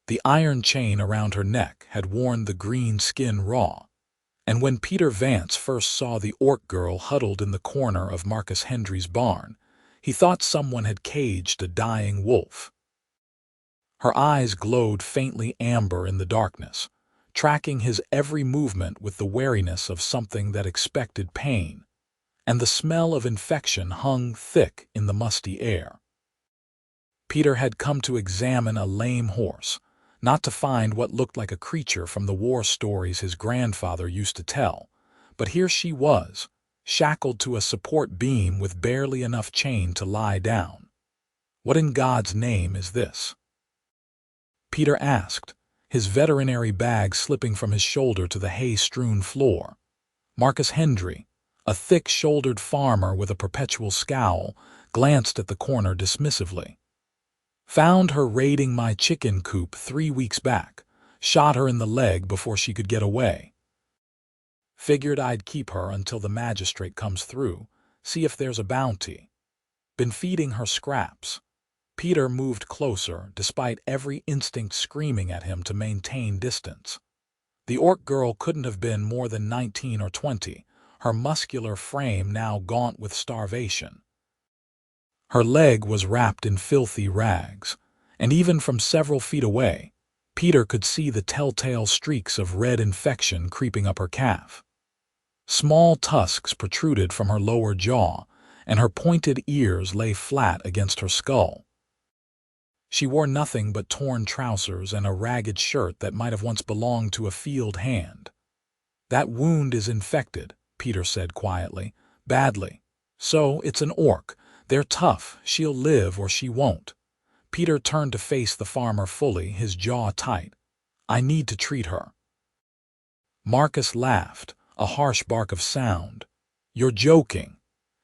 The iron chain around her neck had worn the green skin raw, and when Peter Vance first saw the orc girl huddled in the corner of Marcus Hendry's barn, he thought someone had caged a dying wolf. Her eyes glowed faintly amber in the darkness, tracking his every movement with the wariness of something that expected pain, and the smell of infection hung thick in the musty air. Peter had come to examine a lame horse, not to find what looked like a creature from the war stories his grandfather used to tell, but here she was, shackled to a support beam with barely enough chain to lie down. What in God's name is this? Peter asked, his veterinary bag slipping from his shoulder to the hay-strewn floor. Marcus Hendry, a thick-shouldered farmer with a perpetual scowl, glanced at the corner dismissively. Found her raiding my chicken coop 3 weeks back. Shot her in the leg before she could get away. Figured I'd keep her until the magistrate comes through, see if there's a bounty. Been feeding her scraps. Peter moved closer, despite every instinct screaming at him to maintain distance. The orc girl couldn't have been more than 19 or 20, her muscular frame now gaunt with starvation. Her leg was wrapped in filthy rags, and even from several feet away, Peter could see the telltale streaks of red infection creeping up her calf. Small tusks protruded from her lower jaw, and her pointed ears lay flat against her skull. She wore nothing but torn trousers and a ragged shirt that might have once belonged to a field hand. "That wound is infected," Peter said quietly. "Badly. So it's an orc. They're tough. She'll live or she won't." Peter turned to face the farmer fully, his jaw tight. "I need to treat her." Marcus laughed, a harsh bark of sound. "You're joking.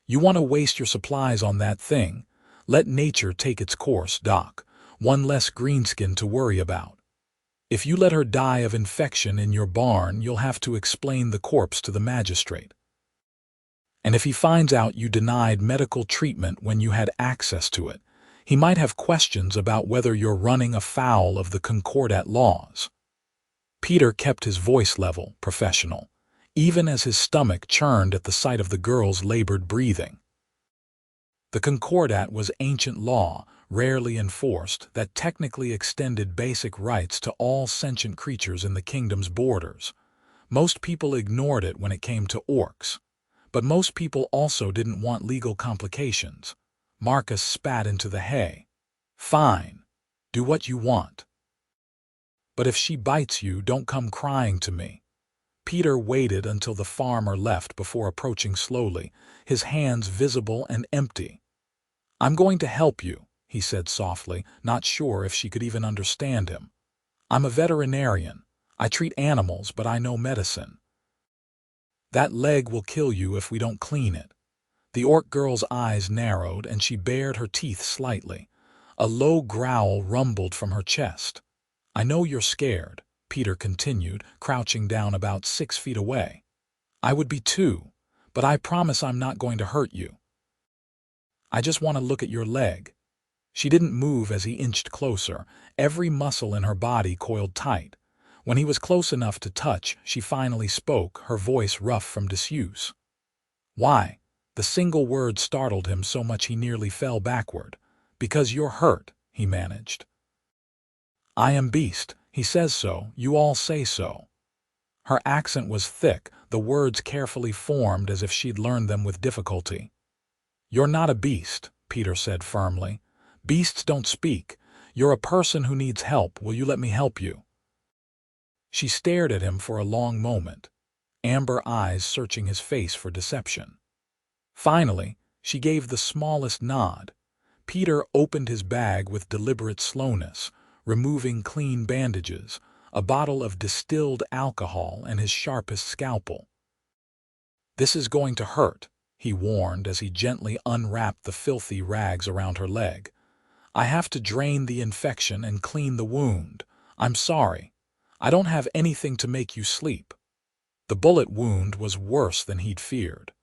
You want to waste your supplies on that thing? Let nature take its course, Doc. One less greenskin to worry about. If you let her die of infection in your barn, you'll have to explain the corpse to the magistrate. And if he finds out you denied medical treatment when you had access to it, he might have questions about whether you're running afoul of the Concordat laws." Peter kept his voice level, professional, even as his stomach churned at the sight of the girl's labored breathing. The Concordat was ancient law, rarely enforced, that technically extended basic rights to all sentient creatures in the kingdom's borders. Most people ignored it when it came to orcs. But most people also didn't want legal complications. Marcus spat into the hay. "Fine. Do what you want. But if she bites you, don't come crying to me." Peter waited until the farmer left before approaching slowly, his hands visible and empty. "I'm going to help you," he said softly, not sure if she could even understand him. "I'm a veterinarian. I treat animals, but I know medicine. That leg will kill you if we don't clean it." The orc girl's eyes narrowed and she bared her teeth slightly. A low growl rumbled from her chest. "I know you're scared," Peter continued, crouching down about 6 feet away. "I would be too, but I promise I'm not going to hurt you. I just want to look at your leg." She didn't move as he inched closer, every muscle in her body coiled tight. When he was close enough to touch, she finally spoke, her voice rough from disuse. "Why?" The single word startled him so much he nearly fell backward. "Because you're hurt," he managed. "I am beast. He says so. You all say so." Her accent was thick, the words carefully formed as if she'd learned them with difficulty. "You're not a beast," Peter said firmly. "Beasts don't speak. You're a person who needs help. Will you let me help you?" She stared at him for a long moment, amber eyes searching his face for deception. Finally, she gave the smallest nod. Peter opened his bag with deliberate slowness, removing clean bandages, a bottle of distilled alcohol, and his sharpest scalpel. "This is going to hurt," he warned as he gently unwrapped the filthy rags around her leg. "I have to drain the infection and clean the wound. I'm sorry. I don't have anything to make you sleep." The bullet wound was worse than he'd feared.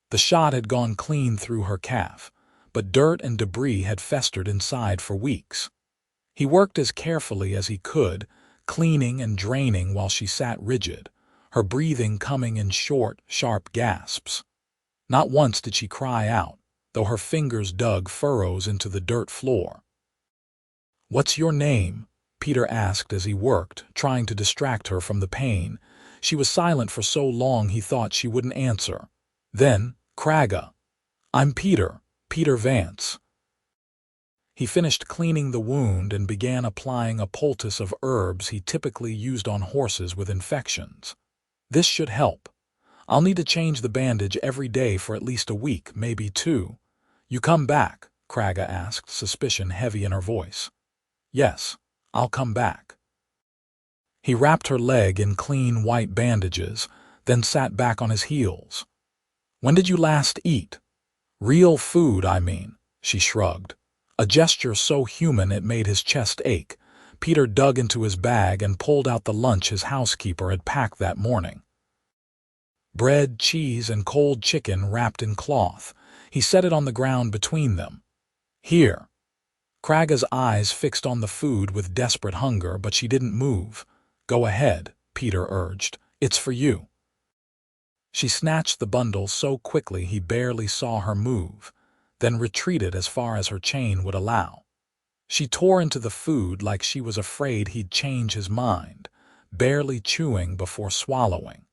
The shot had gone clean through her calf, but dirt and debris had festered inside for weeks. He worked as carefully as he could, cleaning and draining while she sat rigid, her breathing coming in short, sharp gasps. Not once did she cry out, though her fingers dug furrows into the dirt floor. "What's your name?" Peter asked as he worked, trying to distract her from the pain. She was silent for so long he thought she wouldn't answer. Then, "Kragga. I'm Peter Vance." He finished cleaning the wound and began applying a poultice of herbs he typically used on horses with infections. "This should help. I'll need to change the bandage every day for at least a week, maybe 2. You come back?" Kragga asked, suspicion heavy in her voice. "Yes, I'll come back." He wrapped her leg in clean white bandages, then sat back on his heels. "When did you last eat?" "Real food, I mean," she shrugged. A gesture so human it made his chest ache. Peter dug into his bag and pulled out the lunch his housekeeper had packed that morning. Bread, cheese, and cold chicken wrapped in cloth. He set it on the ground between them. "Here." Kragga's eyes fixed on the food with desperate hunger, but she didn't move. "Go ahead," Peter urged. "It's for you." She snatched the bundle so quickly he barely saw her move, then retreated as far as her chain would allow. She tore into the food like she was afraid he'd change his mind, barely chewing before swallowing.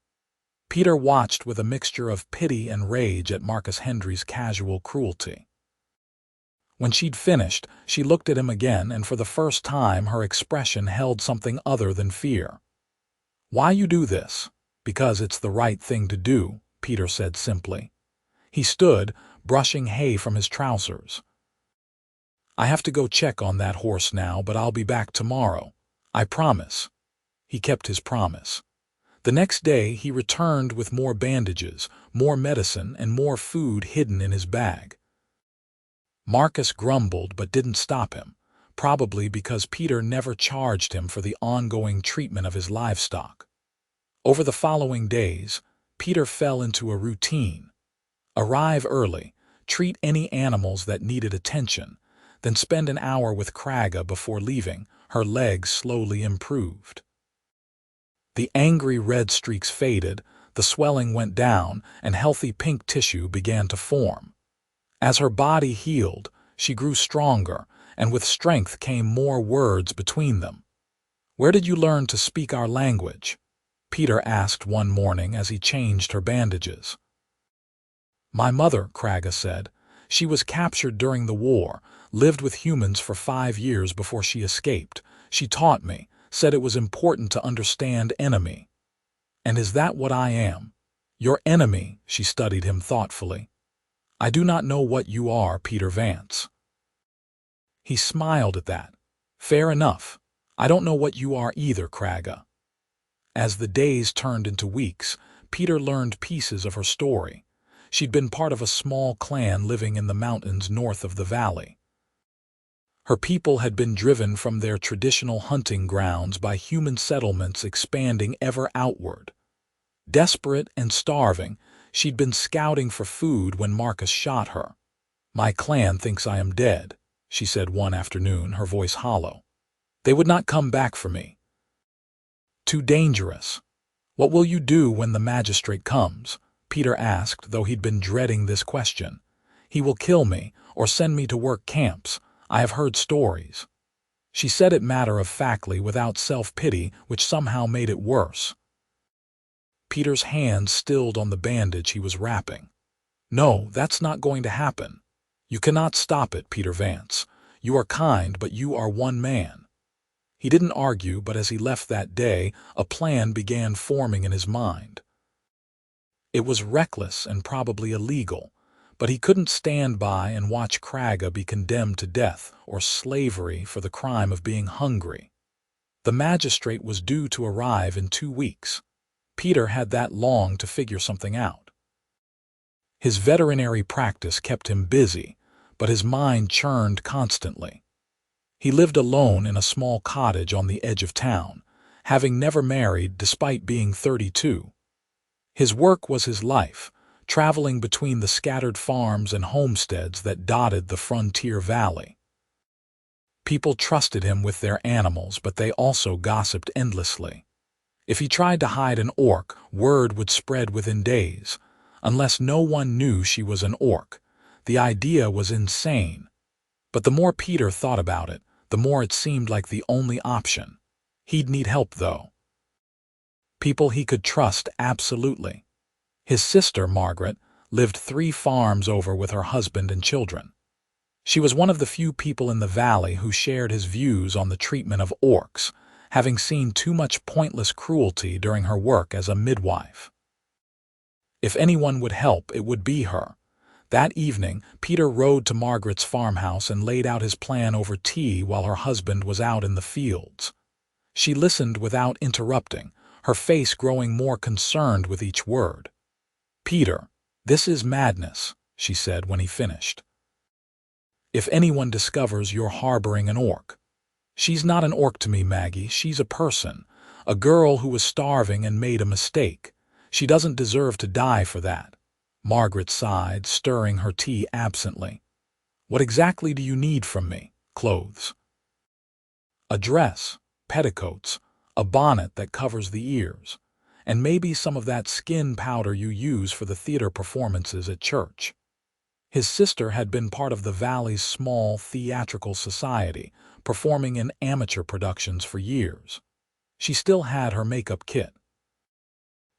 Peter watched with a mixture of pity and rage at Marcus Hendry's casual cruelty. When she'd finished, she looked at him again, and for the first time her expression held something other than fear. "Why you do this?" "Because it's the right thing to do," Peter said simply. He stood, brushing hay from his trousers. "I have to go check on that horse now, but I'll be back tomorrow. I promise." He kept his promise. The next day he returned with more bandages, more medicine, and more food hidden in his bag. Marcus grumbled but didn't stop him, probably because Peter never charged him for the ongoing treatment of his livestock. Over the following days, Peter fell into a routine. Arrive early, treat any animals that needed attention, then spend an hour with Kragga before leaving. Her legs slowly improved. The angry red streaks faded, the swelling went down, and healthy pink tissue began to form. As her body healed, she grew stronger, and with strength came more words between them. "Where did you learn to speak our language?" Peter asked one morning as he changed her bandages. "My mother," Kragga said. "She was captured during the war, lived with humans for 5 years before she escaped. She taught me, said it was important to understand enemy." "And is that what I am?" "Your enemy," she studied him thoughtfully. "I do not know what you are, Peter Vance." He smiled at that. "Fair enough. I don't know what you are either, Kragga." As the days turned into weeks, Peter learned pieces of her story. She'd been part of a small clan living in the mountains north of the valley. Her people had been driven from their traditional hunting grounds by human settlements expanding ever outward. Desperate and starving, she'd been scouting for food when Marcus shot her. "My clan thinks I am dead," she said one afternoon, her voice hollow. "They would not come back for me. Too dangerous." "What will you do when the magistrate comes?" Peter asked, though he'd been dreading this question. "He will kill me or send me to work camps. I have heard stories." She said it matter-of-factly, without self-pity, which somehow made it worse. Peter's hand stilled on the bandage he was wrapping. "No, that's not going to happen. You cannot stop it, Peter Vance. You are kind, but you are one man." He didn't argue, but as he left that day, a plan began forming in his mind. It was reckless and probably illegal, but he couldn't stand by and watch Kragga be condemned to death or slavery for the crime of being hungry. The magistrate was due to arrive in 2 weeks. Peter had that long to figure something out. His veterinary practice kept him busy, but his mind churned constantly. He lived alone in a small cottage on the edge of town, having never married despite being 32. His work was his life, traveling between the scattered farms and homesteads that dotted the frontier valley. People trusted him with their animals, but they also gossiped endlessly. If he tried to hide an orc, word would spread within days. Unless no one knew she was an orc. The idea was insane. But the more Peter thought about it, the more it seemed like the only option. He'd need help, though. People he could trust, absolutely. His sister, Margaret, lived 3 farms over with her husband and children. She was one of the few people in the valley who shared his views on the treatment of orcs, having seen too much pointless cruelty during her work as a midwife. If anyone would help, it would be her. That evening, Peter rode to Margaret's farmhouse and laid out his plan over tea while her husband was out in the fields. She listened without interrupting, her face growing more concerned with each word. "Peter, this is madness," she said when he finished. "If anyone discovers you're harboring an orc—" "She's not an orc to me, Maggie. She's a person, a girl who was starving and made a mistake. She doesn't deserve to die for that." Margaret sighed, stirring her tea absently. "What exactly do you need from me?" "Clothes. A dress, petticoats, a bonnet that covers the ears, and maybe some of that skin powder you use for the theater performances at church." His sister had been part of the valley's small theatrical society, performing in amateur productions for years. She still had her makeup kit.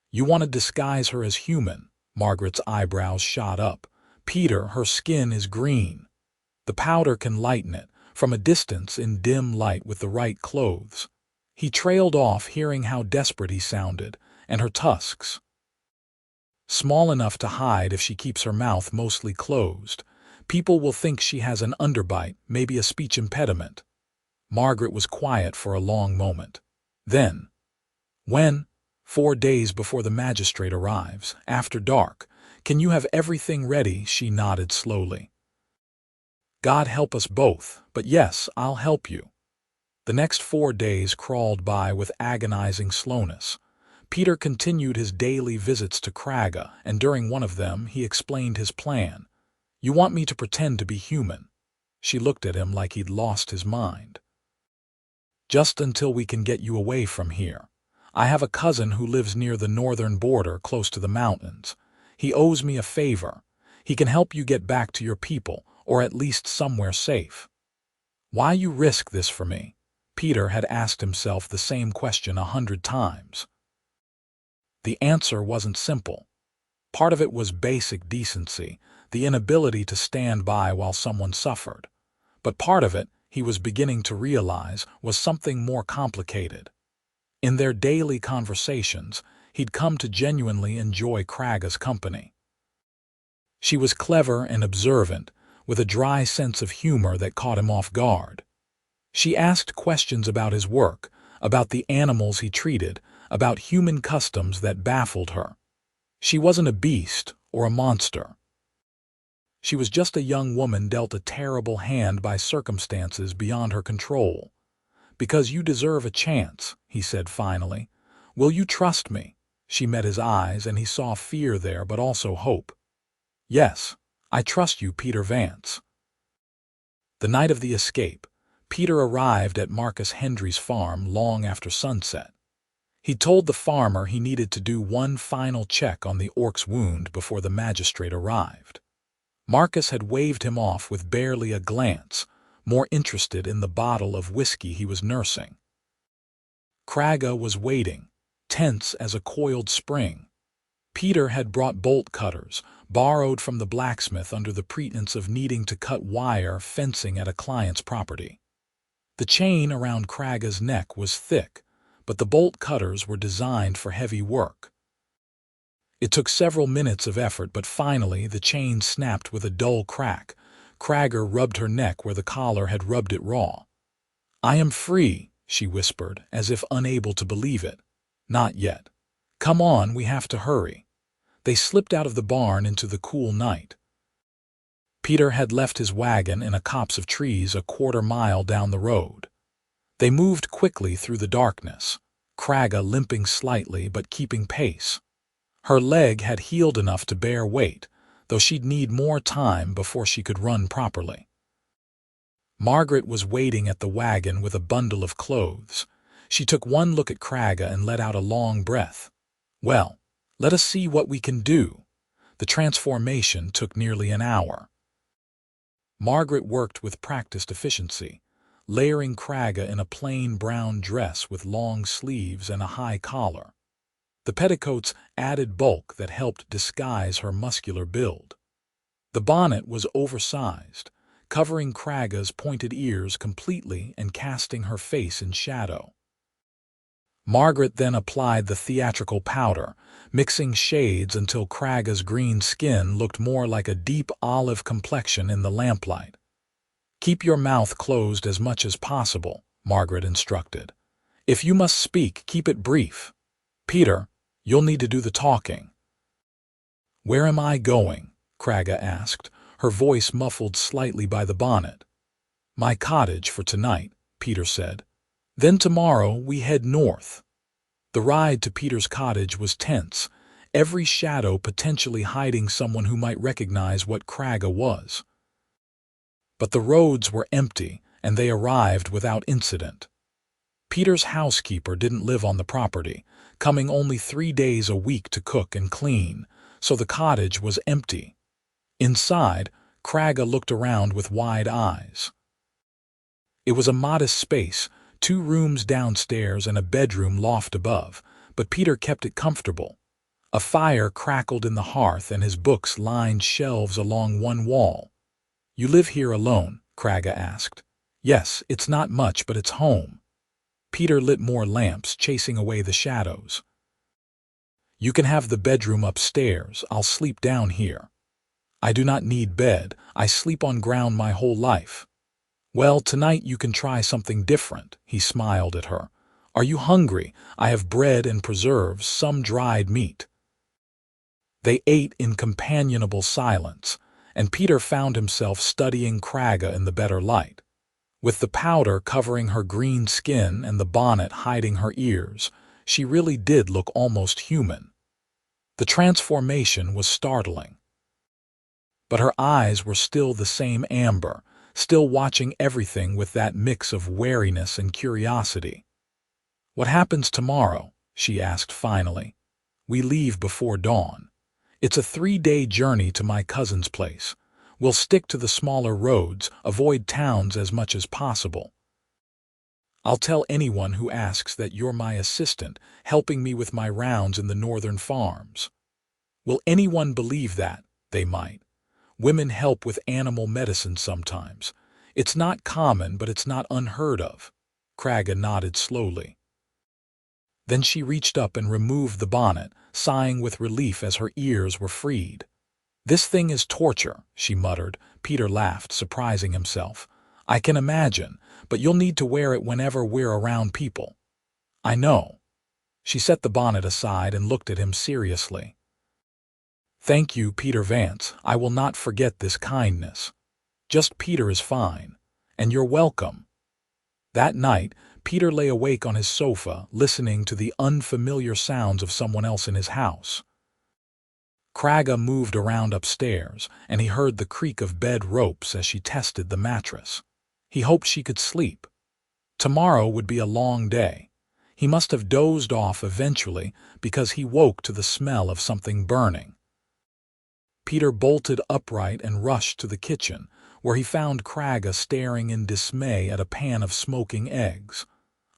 "You want to disguise her as human?" Margaret's eyebrows shot up. "Peter, her skin is green. The powder can lighten it, from a distance in dim light with the right clothes." He trailed off, hearing how desperate he sounded, and her tusks. "Small enough to hide if she keeps her mouth mostly closed. People will think she has an underbite, maybe a speech impediment." Margaret was quiet for a long moment. Then, "When?" "4 days before the magistrate arrives, after dark. Can you have everything ready?" She nodded slowly. "God help us both, but yes, I'll help you." The next 4 days crawled by with agonizing slowness. Peter continued his daily visits to Kragga, and during one of them he explained his plan. "You want me to pretend to be human?" She looked at him like he'd lost his mind. "Just until we can get you away from here. I have a cousin who lives near the northern border, close to the mountains. He owes me a favor. He can help you get back to your people, or at least somewhere safe." Why you risk this for me? Peter had asked himself the same question 100 times. The answer wasn't simple. Part of it was basic decency, the inability to stand by while someone suffered. But part of it, he was beginning to realize, was something more complicated. In their daily conversations, he'd come to genuinely enjoy Kragga's company. She was clever and observant, with a dry sense of humor that caught him off guard. She asked questions about his work, about the animals he treated, about human customs that baffled her. She wasn't a beast or a monster. She was just a young woman dealt a terrible hand by circumstances beyond her control. "Because you deserve a chance," he said finally. "Will you trust me?" She met his eyes, and he saw fear there, but also hope. "Yes, I trust you, Peter Vance." The night of the escape, Peter arrived at Marcus Hendry's farm long after sunset. He told the farmer he needed to do one final check on the orc's wound before the magistrate arrived. Marcus had waved him off with barely a glance, more interested in the bottle of whiskey he was nursing. Kragga was waiting, tense as a coiled spring. Peter had brought bolt cutters, borrowed from the blacksmith under the pretense of needing to cut wire fencing at a client's property. The chain around Kragga's neck was thick, but the bolt cutters were designed for heavy work. It took several minutes of effort, but finally the chain snapped with a dull crack. Kragga rubbed her neck where the collar had rubbed it raw. "I am free," she whispered, as if unable to believe it. "Not yet. Come on, we have to hurry." They slipped out of the barn into the cool night. Peter had left his wagon in a copse of trees a quarter-mile down the road. They moved quickly through the darkness, Kragga limping slightly but keeping pace. Her leg had healed enough to bear weight, though she'd need more time before she could run properly. Margaret was waiting at the wagon with a bundle of clothes. She took one look at Kragga and let out a long breath. Well, let us see what we can do. The transformation took nearly an hour. Margaret worked with practiced efficiency, layering Kragga in a plain brown dress with long sleeves and a high collar. The petticoats added bulk that helped disguise her muscular build. The bonnet was oversized, covering Kragga's pointed ears completely and casting her face in shadow. Margaret then applied the theatrical powder, mixing shades until Kragga's green skin looked more like a deep olive complexion in the lamplight. "Keep your mouth closed as much as possible," Margaret instructed. "If you must speak, keep it brief. Peter, you'll need to do the talking." "Where am I going?" Kragga asked, her voice muffled slightly by the bonnet. "My cottage for tonight," Peter said. "Then tomorrow we head north." The ride to Peter's cottage was tense, every shadow potentially hiding someone who might recognize what Kragga was. But the roads were empty, and they arrived without incident. Peter's housekeeper didn't live on the property, coming only 3 days a week to cook and clean, so the cottage was empty. Inside, Kragga looked around with wide eyes. It was a modest space, 2 rooms downstairs and a bedroom loft above, but Peter kept it comfortable. A fire crackled in the hearth and his books lined shelves along one wall. "You live here alone?" Kragga asked. "Yes, it's not much, but it's home." Peter lit more lamps, chasing away the shadows. "You can have the bedroom upstairs. I'll sleep down here." "I do not need bed. I sleep on ground my whole life." "Well, tonight you can try something different," he smiled at her. "Are you hungry? I have bread and preserves, some dried meat." They ate in companionable silence, and Peter found himself studying Kragga in the better light. With the powder covering her green skin and the bonnet hiding her ears, she really did look almost human. The transformation was startling. But her eyes were still the same amber, still watching everything with that mix of wariness and curiosity. "What happens tomorrow?" she asked finally. "We leave before dawn. It's a 3-day journey to my cousin's place. We'll stick to the smaller roads, avoid towns as much as possible. I'll tell anyone who asks that you're my assistant, helping me with my rounds in the northern farms." Will anyone believe that? They might. Women help with animal medicine sometimes. It's not common, but it's not unheard of. Kragga nodded slowly. Then she reached up and removed the bonnet, sighing with relief as her ears were freed. "This thing is torture," she muttered. Peter laughed, surprising himself. "I can imagine, but you'll need to wear it whenever we're around people." "I know." She set the bonnet aside and looked at him seriously. "Thank you, Peter Vance. I will not forget this kindness. Just Peter is fine. And you're welcome." That night, Peter lay awake on his sofa, listening to the unfamiliar sounds of someone else in his house. Kragga moved around upstairs, and he heard the creak of bed ropes as she tested the mattress. He hoped she could sleep. Tomorrow would be a long day. He must have dozed off eventually because he woke to the smell of something burning. Peter bolted upright and rushed to the kitchen, where he found Kragga staring in dismay at a pan of smoking eggs.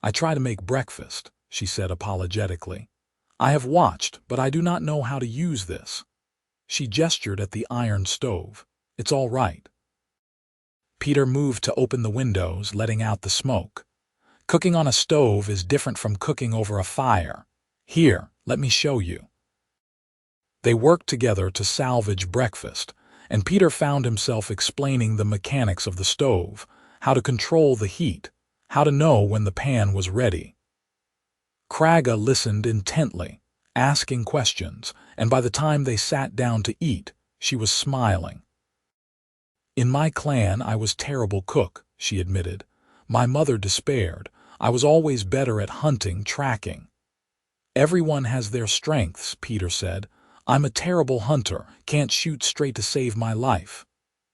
"I try to make breakfast," she said apologetically. "I have watched, but I do not know how to use this." She gestured at the iron stove. "It's all right." Peter moved to open the windows, letting out the smoke. "Cooking on a stove is different from cooking over a fire. Here, let me show you." They worked together to salvage breakfast, and Peter found himself explaining the mechanics of the stove, how to control the heat, how to know when the pan was ready. Kragga listened intently, asking questions, and by the time they sat down to eat, she was smiling. "In my clan, I was terrible cook," she admitted. "My mother despaired. I was always better at hunting, tracking." "Everyone has their strengths," Peter said. "I'm a terrible hunter, can't shoot straight to save my life.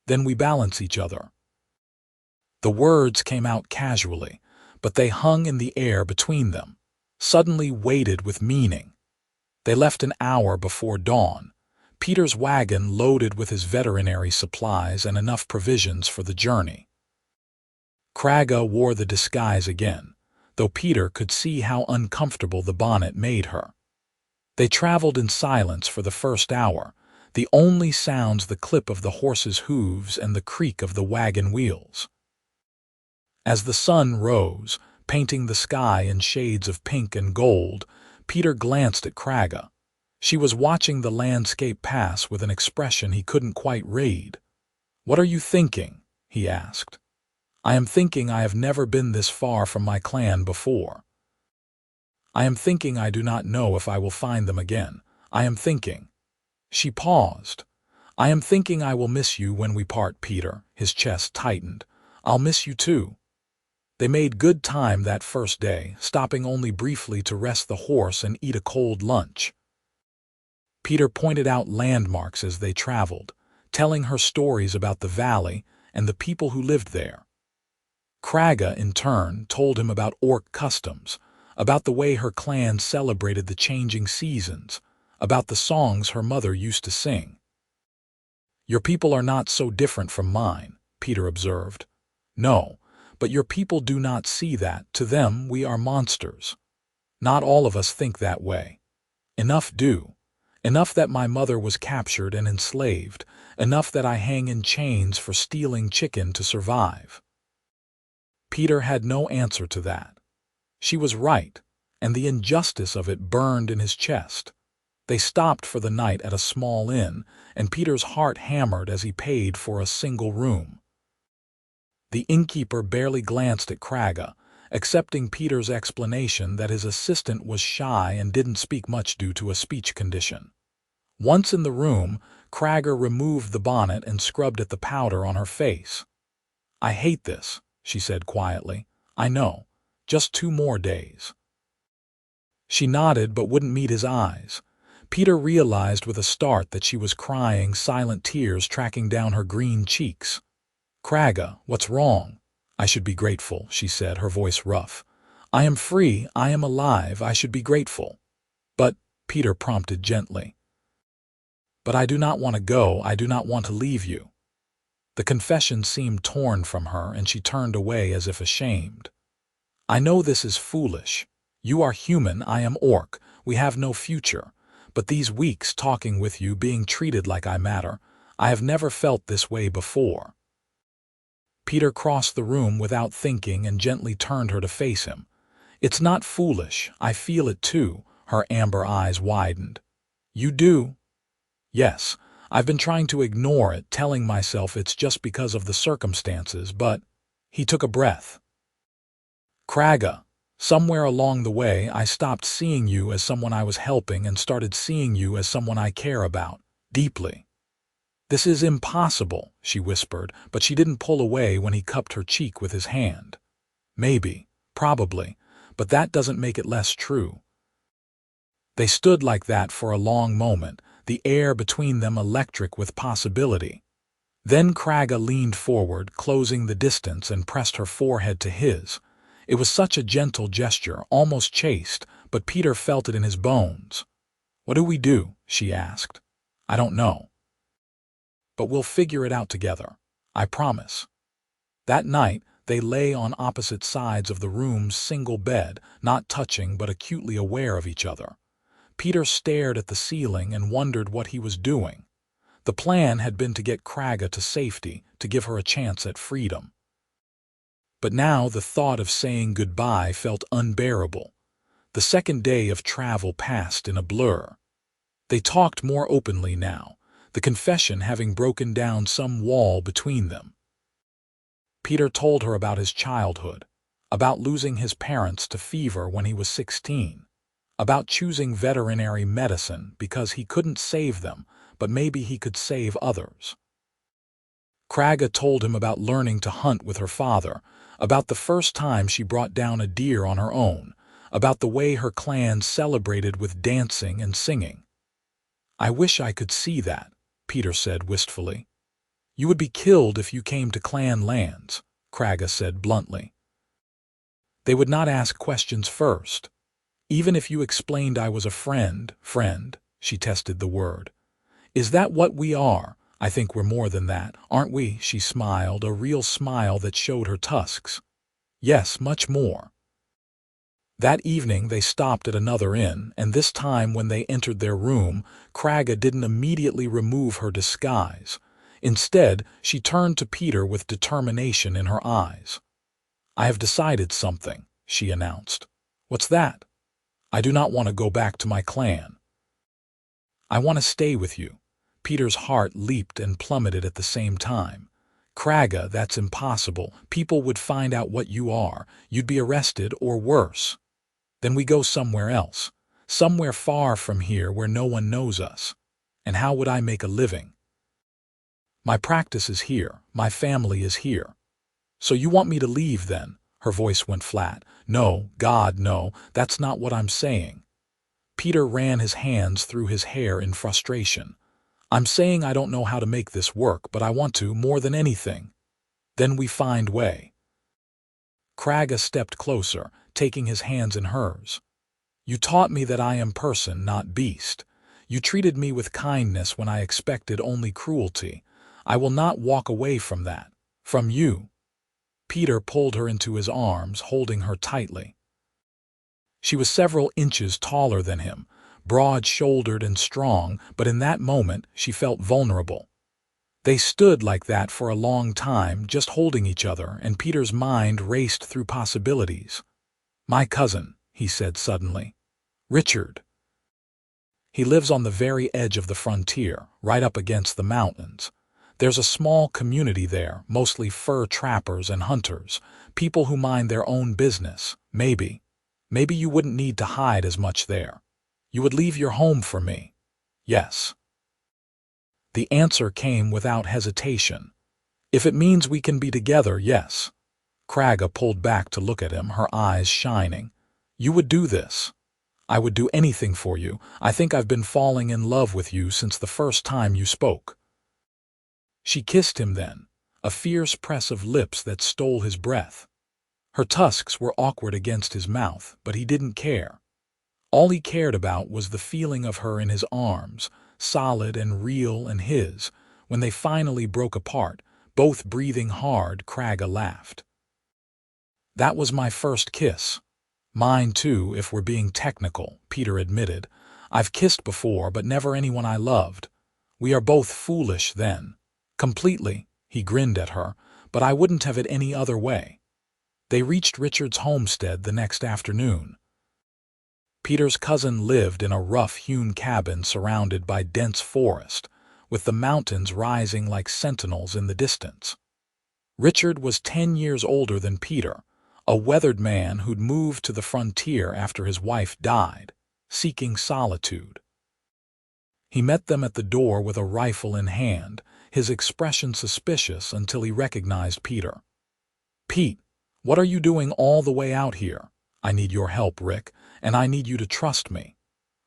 Then we balance each other." The words came out casually, but they hung in the air between them, suddenly weighted with meaning. They left an hour before dawn, Peter's wagon loaded with his veterinary supplies and enough provisions for the journey. Kragga wore the disguise again, though Peter could see how uncomfortable the bonnet made her. They traveled in silence for the first hour, the only sounds the clip of the horse's hooves and the creak of the wagon wheels. As the sun rose, painting the sky in shades of pink and gold, Peter glanced at Kragga. She was watching the landscape pass with an expression he couldn't quite read. "What are you thinking?" he asked. "I am thinking I have never been this far from my clan before. I am thinking I do not know if I will find them again. I am thinking." She paused. "I am thinking I will miss you when we part, Peter." His chest tightened. "I'll miss you too." They made good time that first day, stopping only briefly to rest the horse and eat a cold lunch. Peter pointed out landmarks as they traveled, telling her stories about the valley and the people who lived there. Kragga, in turn, told him about orc customs, about the way her clan celebrated the changing seasons, about the songs her mother used to sing. "Your people are not so different from mine," Peter observed. "No, but your people do not see that. To them, we are monsters. Not all of us think that way. Enough do. Enough that my mother was captured and enslaved, enough that I hang in chains for stealing chicken to survive." Peter had no answer to that. She was right, and the injustice of it burned in his chest. They stopped for the night at a small inn, and Peter's heart hammered as he paid for a single room. The innkeeper barely glanced at Kragga, accepting Peter's explanation that his assistant was shy and didn't speak much due to a speech condition. Once in the room, Kragga removed the bonnet and scrubbed at the powder on her face. "I hate this," she said quietly. "I know. Just 2 more days." She nodded but wouldn't meet his eyes. Peter realized with a start that she was crying, silent tears tracking down her green cheeks. "Kragga, what's wrong?" "I should be grateful," she said, her voice rough. "I am free, I am alive, I should be grateful." "But," Peter prompted gently. "But I do not want to go, I do not want to leave you." The confession seemed torn from her, and she turned away as if ashamed. "I know this is foolish. You are human, I am orc, we have no future. But these weeks talking with you, being treated like I matter, I have never felt this way before." Peter crossed the room without thinking and gently turned her to face him. "It's not foolish, I feel it too." Her amber eyes widened. "You do?" "Yes, I've been trying to ignore it, telling myself it's just because of the circumstances, but—" He took a breath. "Kragga, somewhere along the way I stopped seeing you as someone I was helping and started seeing you as someone I care about, deeply." "This is impossible," she whispered, but she didn't pull away when he cupped her cheek with his hand. "Maybe, probably, but that doesn't make it less true." They stood like that for a long moment, the air between them electric with possibility. Then Kragga leaned forward, closing the distance, and pressed her forehead to his. It was such a gentle gesture, almost chaste, but Peter felt it in his bones. "What do we do?" she asked. "I don't know. But we'll figure it out together. I promise." That night, they lay on opposite sides of the room's single bed, not touching but acutely aware of each other. Peter stared at the ceiling and wondered what he was doing. The plan had been to get Kragga to safety, to give her a chance at freedom. But now the thought of saying goodbye felt unbearable. The second day of travel passed in a blur. They talked more openly now, the confession having broken down some wall between them. Peter told her about his childhood, about losing his parents to fever when he was 16, about choosing veterinary medicine because he couldn't save them, but maybe he could save others. Kragga told him about learning to hunt with her father, about the first time she brought down a deer on her own, about the way her clan celebrated with dancing and singing. "I wish I could see that," Peter said wistfully. "You would be killed if you came to clan lands," Kragga said bluntly. They would not ask questions first. Even if you explained I was a friend, she tested the word. Is that what we are? I think we're more than that, aren't we? She smiled, a real smile that showed her tusks. Yes, much more. That evening they stopped at another inn, and this time when they entered their room, Kragga didn't immediately remove her disguise. Instead, she turned to Peter with determination in her eyes. I have decided something, she announced. What's that? I do not want to go back to my clan. I want to stay with you. Peter's heart leaped and plummeted at the same time. Kragga, that's impossible. People would find out what you are. You'd be arrested or worse. Then we go somewhere else. Somewhere far from here where no one knows us. And how would I make a living? My practice is here. My family is here. So you want me to leave then? Her voice went flat. No, God, no, that's not what I'm saying. Peter ran his hands through his hair in frustration. I'm saying I don't know how to make this work, but I want to more than anything. Then we find way. Kragga stepped closer, taking his hands in hers. You taught me that I am person, not beast. You treated me with kindness when I expected only cruelty. I will not walk away from that. From you. Peter pulled her into his arms, holding her tightly. She was several inches taller than him, broad-shouldered and strong, but in that moment she felt vulnerable. They stood like that for a long time, just holding each other, and Peter's mind raced through possibilities. My cousin, he said suddenly. Richard. He lives on the very edge of the frontier, right up against the mountains. There's a small community there, mostly fur trappers and hunters, people who mind their own business. Maybe you wouldn't need to hide as much there. You would leave your home for me. Yes. The answer came without hesitation. If it means we can be together, yes. Kragga pulled back to look at him, her eyes shining. You would do this. I would do anything for you. I think I've been falling in love with you since the first time you spoke. She kissed him then, a fierce press of lips that stole his breath. Her tusks were awkward against his mouth, but he didn't care. All he cared about was the feeling of her in his arms, solid and real and his. When they finally broke apart, both breathing hard, Kragga laughed. That was my first kiss. Mine too, if we're being technical, Peter admitted. I've kissed before, but never anyone I loved. We are both foolish then. Completely, he grinned at her, but I wouldn't have it any other way. They reached Richard's homestead the next afternoon. Peter's cousin lived in a rough-hewn cabin surrounded by dense forest, with the mountains rising like sentinels in the distance. Richard was 10 years older than Peter, a weathered man who'd moved to the frontier after his wife died, seeking solitude. He met them at the door with a rifle in hand, his expression suspicious until he recognized Peter. Pete, what are you doing all the way out here? I need your help, Rick, and I need you to trust me.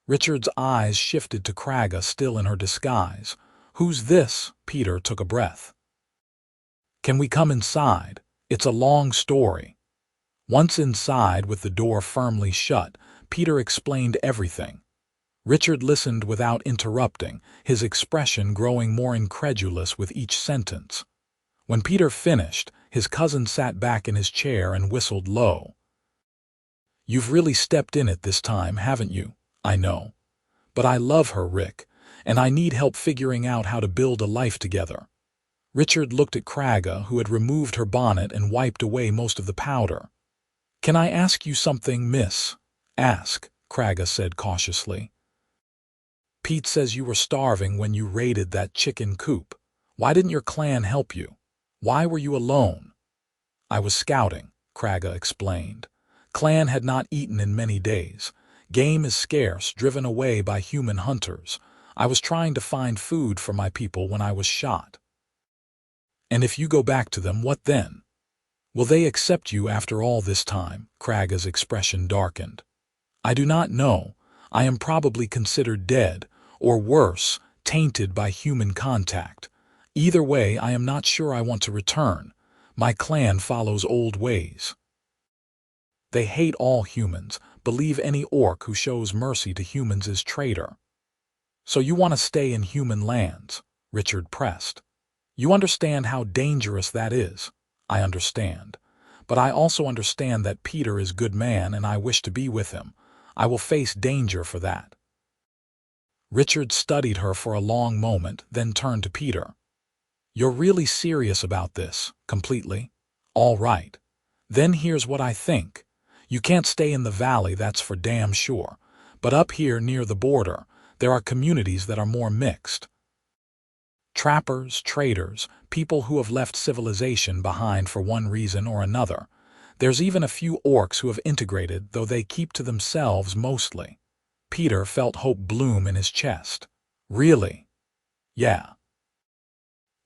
Richard's eyes shifted to Kragga, still in her disguise. Who's this? Peter took a breath. Can we come inside? It's a long story. Once inside, with the door firmly shut, Peter explained everything. Richard listened without interrupting, his expression growing more incredulous with each sentence. When Peter finished, his cousin sat back in his chair and whistled low. You've really stepped in it this time, haven't you? I know. But I love her, Rick, and I need help figuring out how to build a life together. Richard looked at Kragga, who had removed her bonnet and wiped away most of the powder. Can I ask you something, miss? Ask, Kragga said cautiously. Pete says you were starving when you raided that chicken coop. Why didn't your clan help you? Why were you alone? I was scouting, Kragga explained. Clan had not eaten in many days. Game is scarce, driven away by human hunters. I was trying to find food for my people when I was shot. And if you go back to them, what then? Will they accept you after all this time? Kragga's expression darkened. I do not know. I am probably considered dead, or worse, tainted by human contact. Either way, I am not sure I want to return. My clan follows old ways. They hate all humans, believe any orc who shows mercy to humans is traitor. So you want to stay in human lands? Richard pressed. You understand how dangerous that is? I understand. But I also understand that Peter is a good man and I wish to be with him. I will face danger for that. Richard studied her for a long moment, then turned to Peter. You're really serious about this, completely? All right. Then here's what I think. You can't stay in the valley, that's for damn sure. But up here near the border, there are communities that are more mixed. Trappers, traders, people who have left civilization behind for one reason or another. There's even a few orcs who have integrated, though they keep to themselves mostly. Peter felt hope bloom in his chest. Really? Yeah.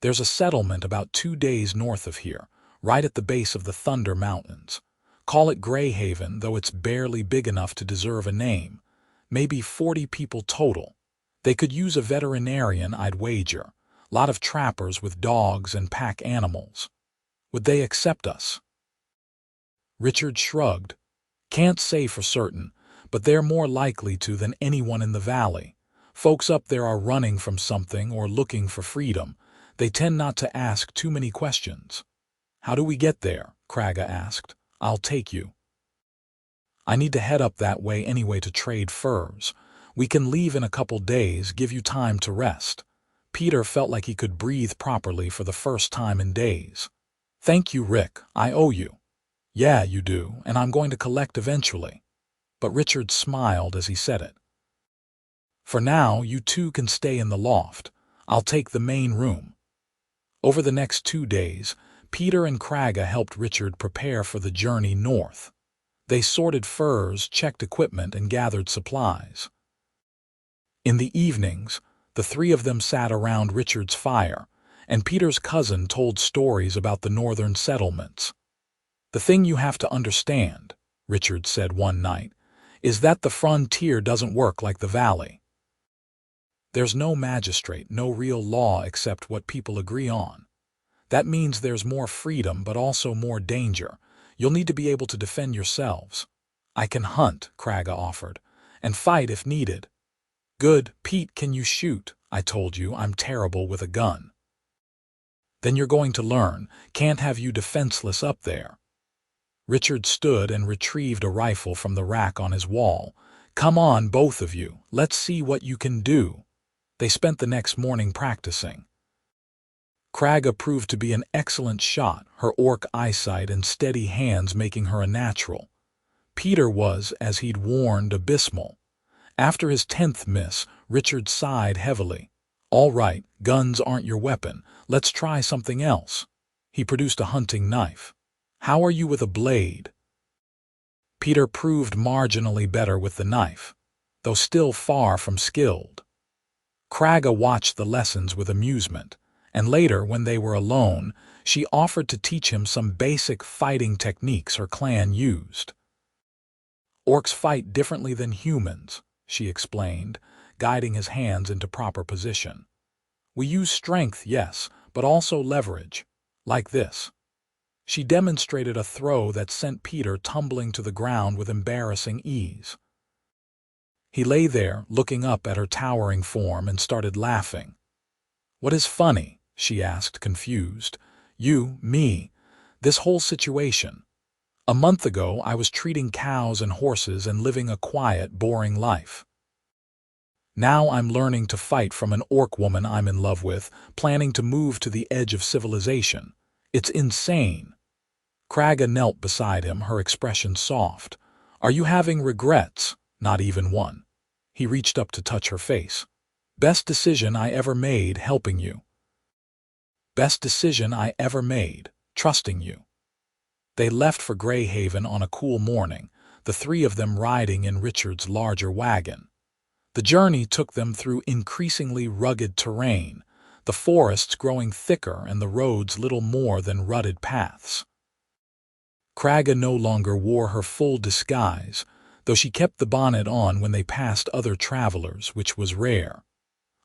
There's a settlement about 2 days north of here, right at the base of the Thunder Mountains. Call it Greyhaven, though it's barely big enough to deserve a name. Maybe 40 people total. They could use a veterinarian, I'd wager. Lot of trappers with dogs and pack animals. Would they accept us? Richard shrugged. Can't say for certain, but they're more likely to than anyone in the valley. Folks up there are running from something or looking for freedom. They tend not to ask too many questions. How do we get there? Kragga asked. I'll take you. I need to head up that way anyway to trade furs. We can leave in a couple days, give you time to rest. Peter felt like he could breathe properly for the first time in days. Thank you, Rick. I owe you. Yeah, you do, and I'm going to collect eventually. But Richard smiled as he said it. For now, you two can stay in the loft. I'll take the main room. Over the next 2 days, Peter and Kragga helped Richard prepare for the journey north. They sorted furs, checked equipment, and gathered supplies. In the evenings, the 3 of them sat around Richard's fire, and Peter's cousin told stories about the northern settlements. The thing you have to understand, Richard said one night, is that the frontier doesn't work like the valley. There's no magistrate, no real law except what people agree on. That means there's more freedom but also more danger. You'll need to be able to defend yourselves. I can hunt, Kragga offered, and fight if needed. Good, Pete, can you shoot? I told you I'm terrible with a gun. Then you're going to learn. Can't have you defenseless up there. Richard stood and retrieved a rifle from the rack on his wall. Come on, both of you. Let's see what you can do. They spent the next morning practicing. Kragga proved to be an excellent shot, her orc eyesight and steady hands making her a natural. Peter was, as he'd warned, abysmal. After his 10th miss, Richard sighed heavily. All right, guns aren't your weapon. Let's try something else. He produced a hunting knife. How are you with a blade? Peter proved marginally better with the knife, though still far from skilled. Kragga watched the lessons with amusement, and later, when they were alone, she offered to teach him some basic fighting techniques her clan used. Orcs fight differently than humans, she explained, guiding his hands into proper position. We use strength, yes, but also leverage, like this. She demonstrated a throw that sent Peter tumbling to the ground with embarrassing ease. He lay there, looking up at her towering form, and started laughing. What is funny? She asked, confused. You, me, this whole situation. A month ago, I was treating cows and horses and living a quiet, boring life. Now I'm learning to fight from an orc woman I'm in love with, planning to move to the edge of civilization. It's insane. Kragga knelt beside him, her expression soft. Are you having regrets? Not even one. He reached up to touch her face. Best decision I ever made, helping you. Best decision I ever made, trusting you. They left for Greyhaven on a cool morning, the 3 of them riding in Richard's larger wagon. The journey took them through increasingly rugged terrain, the forests growing thicker and the roads little more than rutted paths. Kragga no longer wore her full disguise, though she kept the bonnet on when they passed other travelers, which was rare.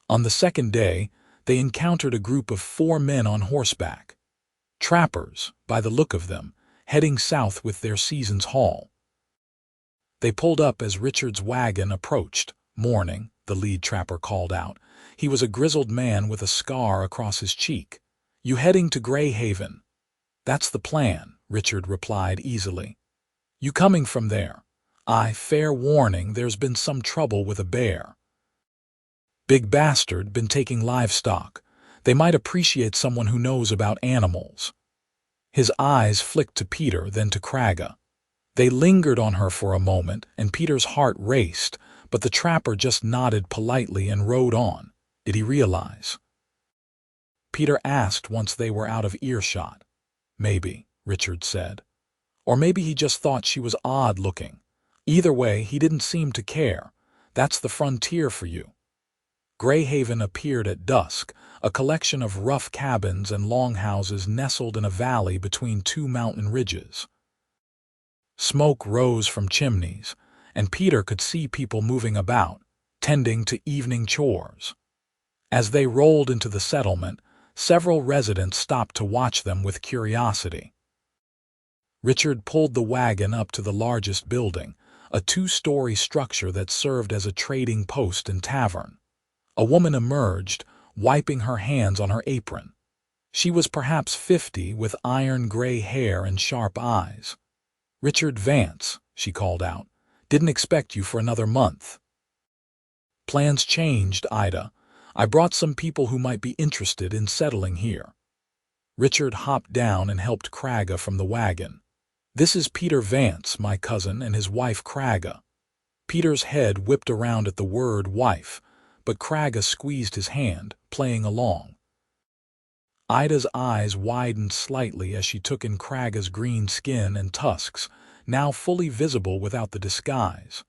On the second day, they encountered a group of 4 men on horseback. Trappers, by the look of them, heading south with their season's haul. They pulled up as Richard's wagon approached. "Morning," the lead trapper called out. He was a grizzled man with a scar across his cheek. "You heading to Greyhaven?" "That's the plan," Richard replied easily. "You coming from there?" "Aye, fair warning, there's been some trouble with a bear." "Big bastard, been taking livestock. They might appreciate someone who knows about animals." His eyes flicked to Peter, then to Kragga. They lingered on her for a moment, and Peter's heart raced, but the trapper just nodded politely and rode on. Did he realize? Peter asked once they were out of earshot. "Maybe," Richard said. "Or maybe he just thought she was odd-looking. Either way, he didn't seem to care. That's the frontier for you." Greyhaven appeared at dusk, a collection of rough cabins and longhouses nestled in a valley between two mountain ridges. Smoke rose from chimneys, and Peter could see people moving about, tending to evening chores. As they rolled into the settlement, several residents stopped to watch them with curiosity. Richard pulled the wagon up to the largest building, a two-story structure that served as a trading post and tavern. A woman emerged, wiping her hands on her apron. She was perhaps 50, with iron-gray hair and sharp eyes. "Richard Vance," she called out. "Didn't expect you for another month." "Plans changed, Ida. I brought some people who might be interested in settling here." Richard hopped down and helped Kragga from the wagon. "This is Peter Vance, my cousin, and his wife Kragga." Peter's head whipped around at the word wife, but Kragga squeezed his hand, playing along. Ida's eyes widened slightly as she took in Kragga's green skin and tusks, now fully visible without the disguise.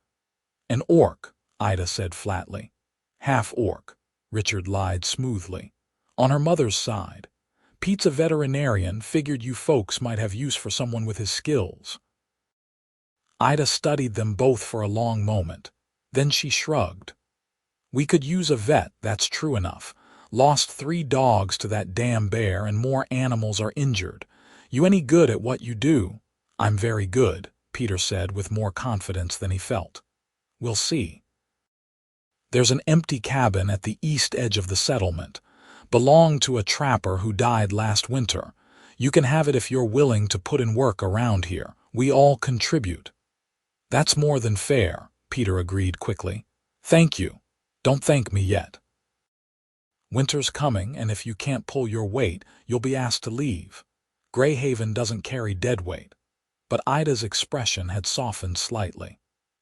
"An orc," Ida said flatly. "Half orc," Richard lied smoothly. "On her mother's side. Pete's a veterinarian, figured you folks might have use for someone with his skills." Ida studied them both for a long moment. Then she shrugged. "We could use a vet, that's true enough. Lost 3 dogs to that damn bear and more animals are injured. You any good at what you do?" "I'm very good," Peter said with more confidence than he felt. "We'll see." "There's an empty cabin at the east edge of the settlement. Belonged to a trapper who died last winter. You can have it if you're willing to put in work around here. We all contribute." "That's more than fair," Peter agreed quickly. "Thank you. Don't thank me yet. Winter's coming, and if you can't pull your weight, you'll be asked to leave. Greyhaven doesn't carry deadweight." But Ida's expression had softened slightly.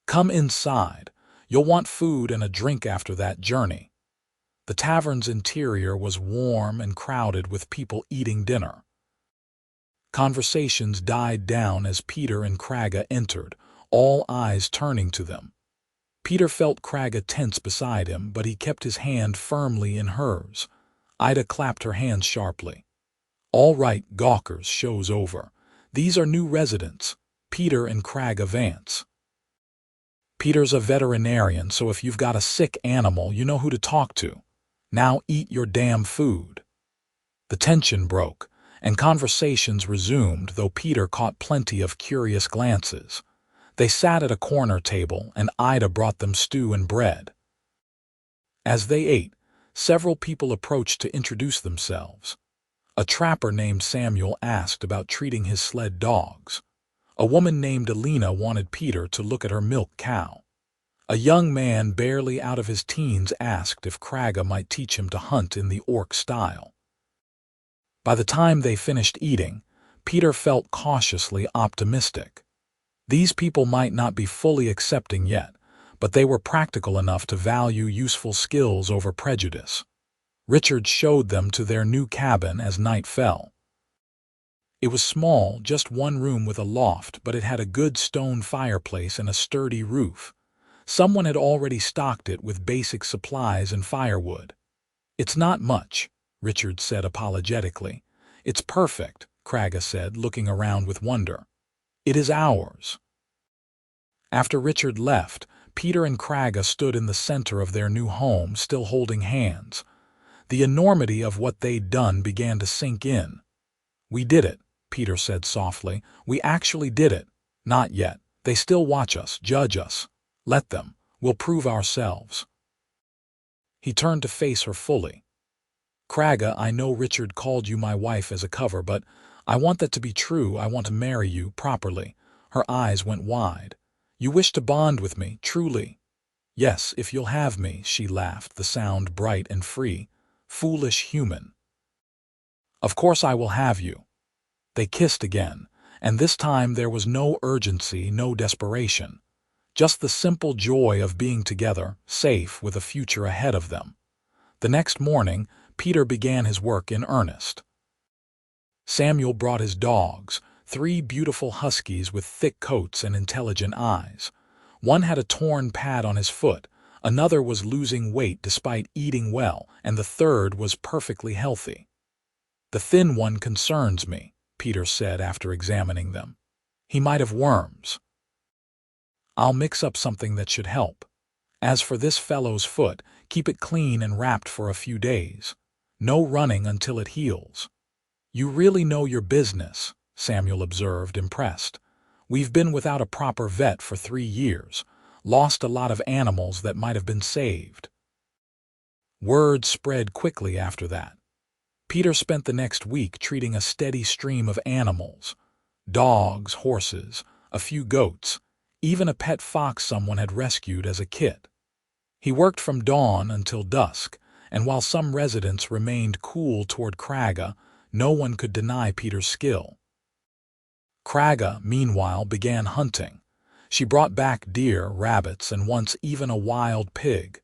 "Come inside. You'll want food and a drink after that journey." The tavern's interior was warm and crowded with people eating dinner. Conversations died down as Peter and Kragga entered, all eyes turning to them. Peter felt Kragga tense beside him, but he kept his hand firmly in hers. Ida clapped her hands sharply. "All right, gawkers, show's over. These are new residents, Peter and Kragga Vance. Peter's a veterinarian, so if you've got a sick animal, you know who to talk to. Now eat your damn food." The tension broke, and conversations resumed, though Peter caught plenty of curious glances. They sat at a corner table, and Ida brought them stew and bread. As they ate, several people approached to introduce themselves. A trapper named Samuel asked about treating his sled dogs. A woman named Alina wanted Peter to look at her milk cow. A young man barely out of his teens asked if Kragga might teach him to hunt in the orc style. By the time they finished eating, Peter felt cautiously optimistic. These people might not be fully accepting yet, but they were practical enough to value useful skills over prejudice. Richard showed them to their new cabin as night fell. It was small, just one room with a loft, but it had a good stone fireplace and a sturdy roof. Someone had already stocked it with basic supplies and firewood. "It's not much," Richard said apologetically. "It's perfect," Kragga said, looking around with wonder. "It is ours." After Richard left, Peter and Kragga stood in the center of their new home, still holding hands. The enormity of what they'd done began to sink in. "We did it," Peter said softly. "We actually did it." "Not yet. They still watch us, judge us. Let them. We'll prove ourselves." He turned to face her fully. "Kragga, I know Richard called you my wife as a cover, but I want that to be true. I want to marry you properly." Her eyes went wide. "You wish to bond with me, truly?" "Yes, if you'll have me," she laughed, the sound bright and free. "Foolish human." "Of course I will have you." They kissed again, and this time there was no urgency, no desperation. Just the simple joy of being together, safe, with a future ahead of them. The next morning, Peter began his work in earnest. Samuel brought his dogs, 3 beautiful huskies with thick coats and intelligent eyes. One had a torn pad on his foot, another was losing weight despite eating well, and the third was perfectly healthy. "The thin one concerns me," Peter said after examining them. "He might have worms. I'll mix up something that should help. As for this fellow's foot, keep it clean and wrapped for a few days. No running until it heals." "You really know your business," Samuel observed, impressed. "We've been without a proper vet for 3 years, lost a lot of animals that might have been saved." Word spread quickly after that. Peter spent the next week treating a steady stream of animals. Dogs, horses, a few goats, even a pet fox someone had rescued as a kit. He worked from dawn until dusk, and while some residents remained cool toward Kragga, no one could deny Peter's skill. Kragga, meanwhile, began hunting. She brought back deer, rabbits, and once even a wild pig.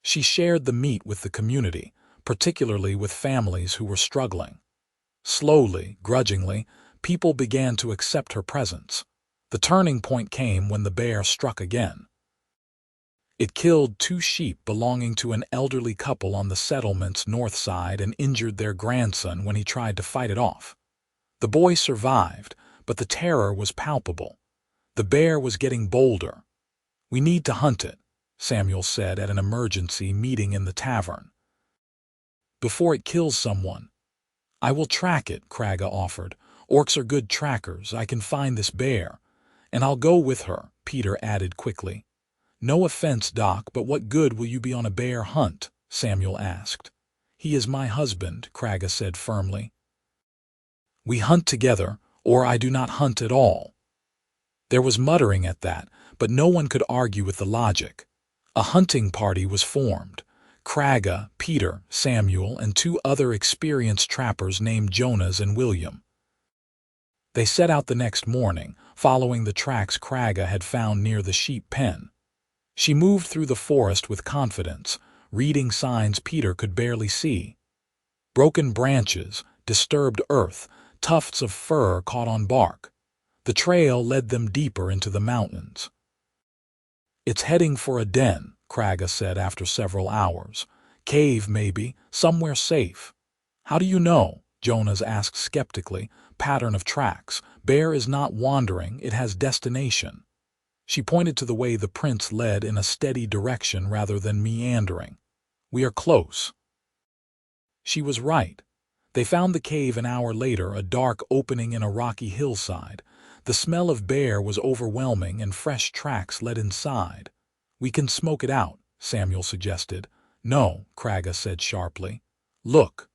She shared the meat with the community, particularly with families who were struggling. Slowly, grudgingly, people began to accept her presence. The turning point came when the bear struck again. It killed 2 sheep belonging to an elderly couple on the settlement's north side and injured their grandson when he tried to fight it off. The boy survived, but the terror was palpable. The bear was getting bolder. "We need to hunt it," Samuel said at an emergency meeting in the tavern. "Before it kills someone." "I will track it," Kragga offered. "Orcs are good trackers. I can find this bear. And I'll go with her," Peter added quickly. "No offense, Doc, but what good will you be on a bear hunt?" Samuel asked. "He is my husband," Kragga said firmly. "We hunt together, or I do not hunt at all." There was muttering at that, but no one could argue with the logic. A hunting party was formed. Kragga, Peter, Samuel, and 2 other experienced trappers named Jonas and William. They set out the next morning, following the tracks Kragga had found near the sheep pen. She moved through the forest with confidence, reading signs Peter could barely see. Broken branches, disturbed earth, tufts of fur caught on bark. The trail led them deeper into the mountains. "It's heading for a den," Kragga said after several hours. "Cave, maybe, somewhere safe." "How do you know?" Jonas asked skeptically. "Pattern of tracks. Bear is not wandering, it has destination." She pointed to the way the prints led in a steady direction rather than meandering. "We are close." She was right. They found the cave an hour later, a dark opening in a rocky hillside. The smell of bear was overwhelming and fresh tracks led inside. "We can smoke it out," Samuel suggested. "No," Kragga said sharply. "Look."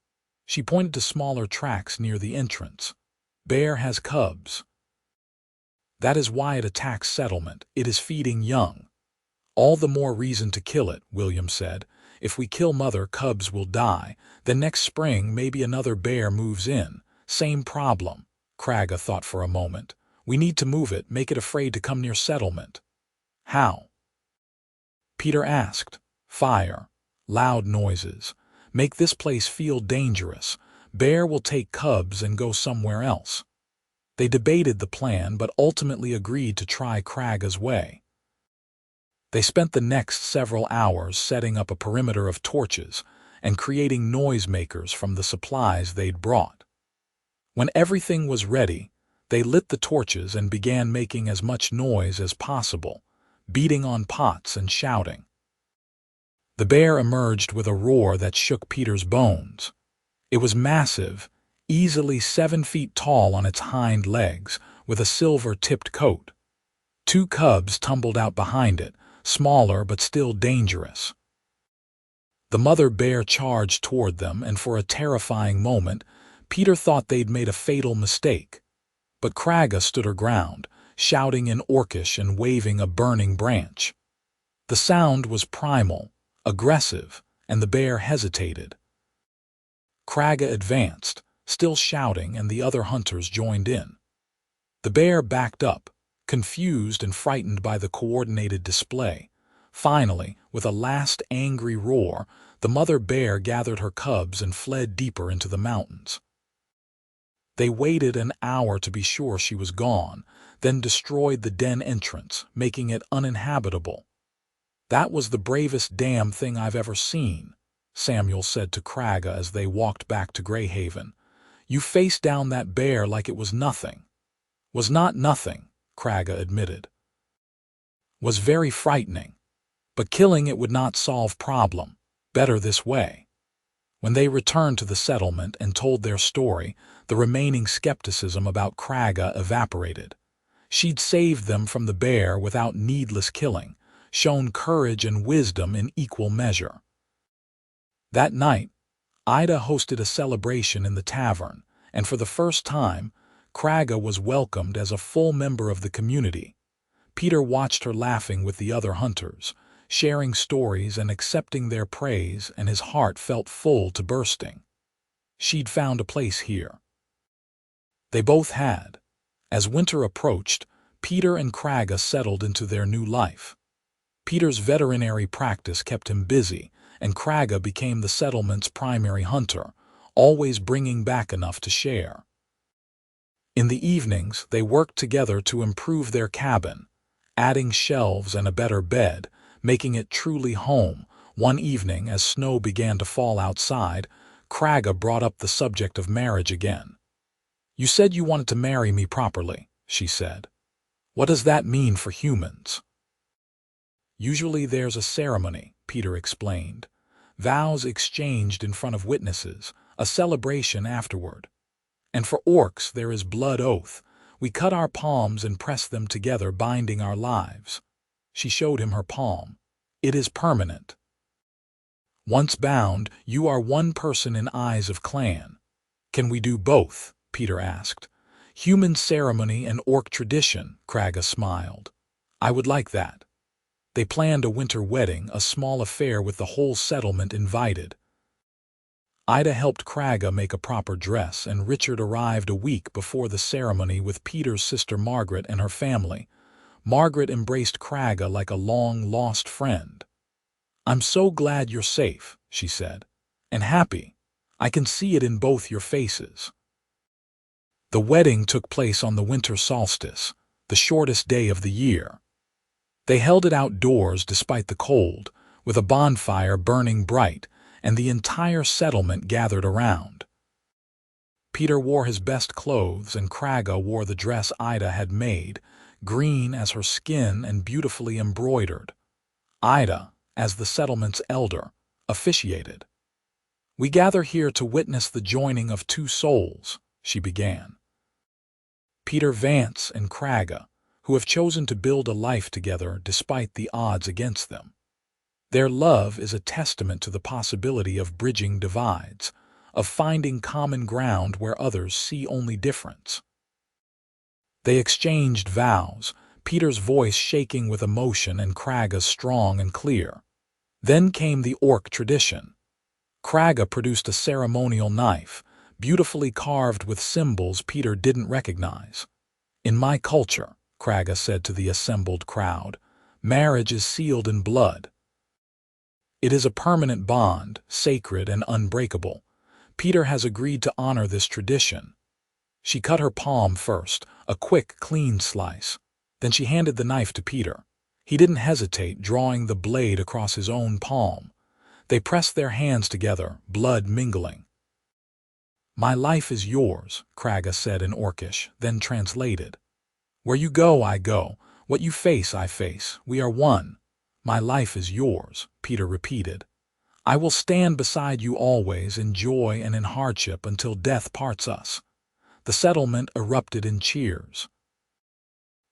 She pointed to smaller tracks near the entrance. "Bear has cubs. That is why it attacks settlement. It is feeding young." "All the more reason to kill it," William said. "If we kill mother, cubs will die. Then next spring maybe another bear moves in. Same problem." Kragga thought for a moment. "We need to move it, make it afraid to come near settlement." "How?" Peter asked. "Fire. Loud noises. Make this place feel dangerous. Bear will take cubs and go somewhere else." They debated the plan but ultimately agreed to try Kragga's way. They spent the next several hours setting up a perimeter of torches and creating noisemakers from the supplies they'd brought. When everything was ready, they lit the torches and began making as much noise as possible, beating on pots and shouting. The bear emerged with a roar that shook Peter's bones. It was massive, easily 7 feet tall on its hind legs, with a silver-tipped coat. 2 cubs tumbled out behind it, smaller but still dangerous. The mother bear charged toward them, and for a terrifying moment, Peter thought they'd made a fatal mistake. But Kragga stood her ground, shouting in Orcish and waving a burning branch. The sound was primal, aggressive, and the bear hesitated. Kragga advanced, still shouting, and the other hunters joined in. The bear backed up, confused and frightened by the coordinated display. Finally, with a last angry roar, the mother bear gathered her cubs and fled deeper into the mountains. They waited an hour to be sure she was gone, then destroyed the den entrance, making it uninhabitable. "That was the bravest damn thing I've ever seen," Samuel said to Kragga as they walked back to Greyhaven. "You faced down that bear like it was nothing." "Was not nothing," Kragga admitted. "Was very frightening. But killing it would not solve problem. Better this way." When they returned to the settlement and told their story, the remaining skepticism about Kragga evaporated. She'd saved them from the bear without needless killing, shown courage and wisdom in equal measure. That night, Ida hosted a celebration in the tavern, and for the first time, Kragga was welcomed as a full member of the community. Peter watched her laughing with the other hunters, sharing stories and accepting their praise, and his heart felt full to bursting. She'd found a place here. They both had. As winter approached, Peter and Kragga settled into their new life. Peter's veterinary practice kept him busy, and Kragga became the settlement's primary hunter, always bringing back enough to share. In the evenings, they worked together to improve their cabin, adding shelves and a better bed, making it truly home. One evening, as snow began to fall outside, Kragga brought up the subject of marriage again. "You said you wanted to marry me properly," she said. "What does that mean for humans?" "Usually there's a ceremony," Peter explained. "Vows exchanged in front of witnesses, a celebration afterward. And for orcs there is blood oath. We cut our palms and press them together, binding our lives." She showed him her palm. "It is permanent. Once bound, you are one person in eyes of clan." "Can we do both?" Peter asked. "Human ceremony and orc tradition," Kragga smiled. "I would like that." They planned a winter wedding, a small affair with the whole settlement invited. Ida helped Kragga make a proper dress, and Richard arrived a week before the ceremony with Peter's sister Margaret and her family. Margaret embraced Kragga like a long-lost friend. "I'm so glad you're safe," she said, "and happy. I can see it in both your faces." The wedding took place on the winter solstice, the shortest day of the year. They held it outdoors despite the cold, with a bonfire burning bright, and the entire settlement gathered around. Peter wore his best clothes, and Kragga wore the dress Ida had made, green as her skin and beautifully embroidered. Ida, as the settlement's elder, officiated. "We gather here to witness the joining of two souls," she began. "Peter Vance and Kragga, who have chosen to build a life together despite the odds against them. Their love is a testament to the possibility of bridging divides, of finding common ground where others see only difference." They exchanged vows, Peter's voice shaking with emotion and Kragga's strong and clear. Then came the orc tradition. Kragga produced a ceremonial knife, beautifully carved with symbols Peter didn't recognize. "In my culture," Kragga said to the assembled crowd, "marriage is sealed in blood. It is a permanent bond, sacred and unbreakable. Peter has agreed to honor this tradition." She cut her palm first, a quick, clean slice. Then she handed the knife to Peter. He didn't hesitate, drawing the blade across his own palm. They pressed their hands together, blood mingling. "My life is yours," Kragga said in Orcish, then translated. "Where you go, I go. What you face, I face. We are one. My life is yours," Peter repeated. I will stand beside you always in joy and in hardship until death parts us." The settlement erupted in cheers.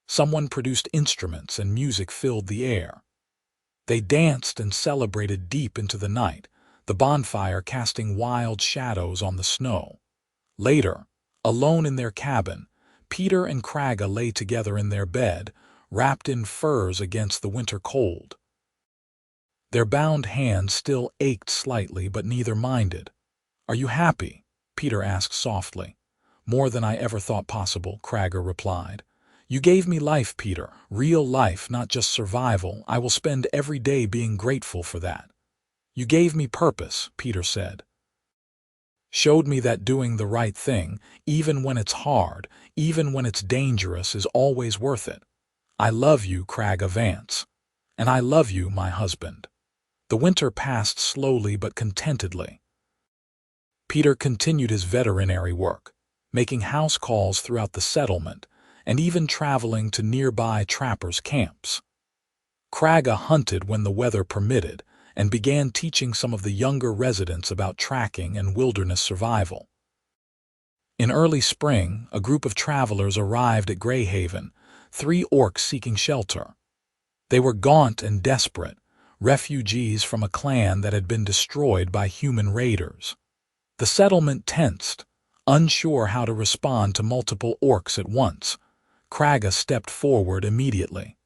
Someone produced instruments and music filled the air. They danced and celebrated deep into the night, the bonfire casting wild shadows on the snow. Later, alone in their cabin, Peter and Kragga lay together in their bed, wrapped in furs against the winter cold. Their bound hands still ached slightly, but neither minded. "Are you happy?" Peter asked softly. "More than I ever thought possible," Kragga replied. "You gave me life, Peter, real life, not just survival. I will spend every day being grateful for that." "You gave me purpose," Peter said. "Showed me that doing the right thing, even when it's hard, even when it's dangerous, is always worth it. I love you, Kragga Vance. And I love you, my husband." The winter passed slowly but contentedly. Peter continued his veterinary work, making house calls throughout the settlement, and even traveling to nearby trappers' camps. Kragga hunted when the weather permitted, and began teaching some of the younger residents about tracking and wilderness survival. In early spring, a group of travelers arrived at Greyhaven, 3 orcs seeking shelter. They were gaunt and desperate, refugees from a clan that had been destroyed by human raiders. The settlement tensed, unsure how to respond to multiple orcs at once. Kragga stepped forward immediately.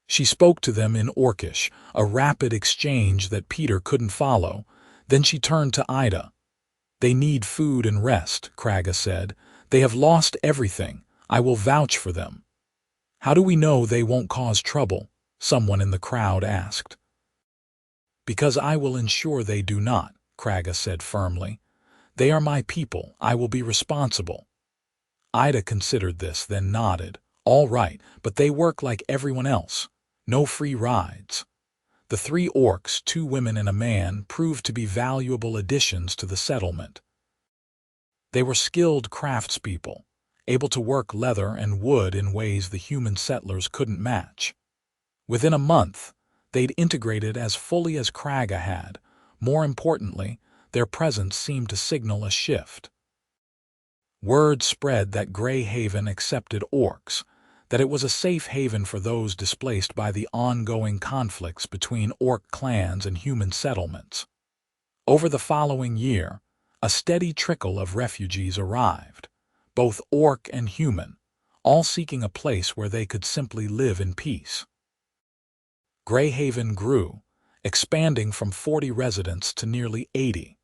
She spoke to them in Orcish, a rapid exchange that Peter couldn't follow. Then she turned to Ida. "They need food and rest," Kragga said. "They have lost everything. I will vouch for them." "How do we know they won't cause trouble?" someone in the crowd asked. "Because I will ensure they do not," Kragga said firmly. "They are my people. I will be responsible." Ida considered this, then nodded. "All right, but they work like everyone else. No free rides." The 3 orcs, 2 women and a man, proved to be valuable additions to the settlement. They were skilled craftspeople, able to work leather and wood in ways the human settlers couldn't match. Within a month, they'd integrated as fully as Kragga had. More importantly, their presence seemed to signal a shift. Word spread that Greyhaven accepted orcs, that it was a safe haven for those displaced by the ongoing conflicts between orc clans and human settlements. Over the following year, a steady trickle of refugees arrived, both orc and human, all seeking a place where they could simply live in peace. Greyhaven grew, expanding from 40 residents to nearly 80.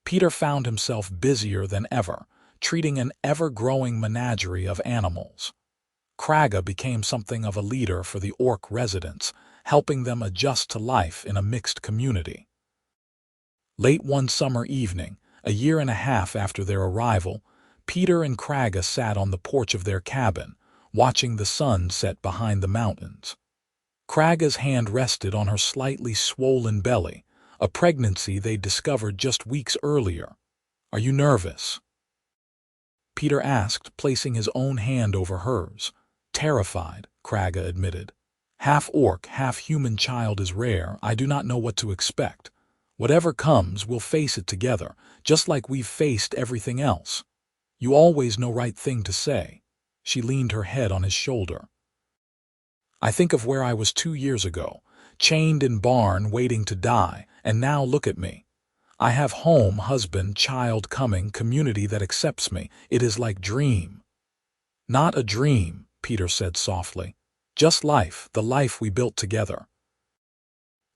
Peter found himself busier than ever, treating an ever-growing menagerie of animals. Kragga became something of a leader for the orc residents, helping them adjust to life in a mixed community. Late one summer evening, a year and a half after their arrival, Peter and Kragga sat on the porch of their cabin, watching the sun set behind the mountains. Kragga's hand rested on her slightly swollen belly, a pregnancy they'd discovered just weeks earlier. "Are you nervous?" Peter asked, placing his own hand over hers. "Terrified," Kragga admitted. "Half-orc, half-human child is rare. I do not know what to expect. Whatever comes, we'll face it together, just like we've faced everything else. You always know right thing to say." She leaned her head on his shoulder. "I think of where I was 2 years ago, chained in barn waiting to die, and now look at me. I have home, husband, child coming, community that accepts me. It is like dream." "Not a dream," Peter said softly. "Just life, the life we built together."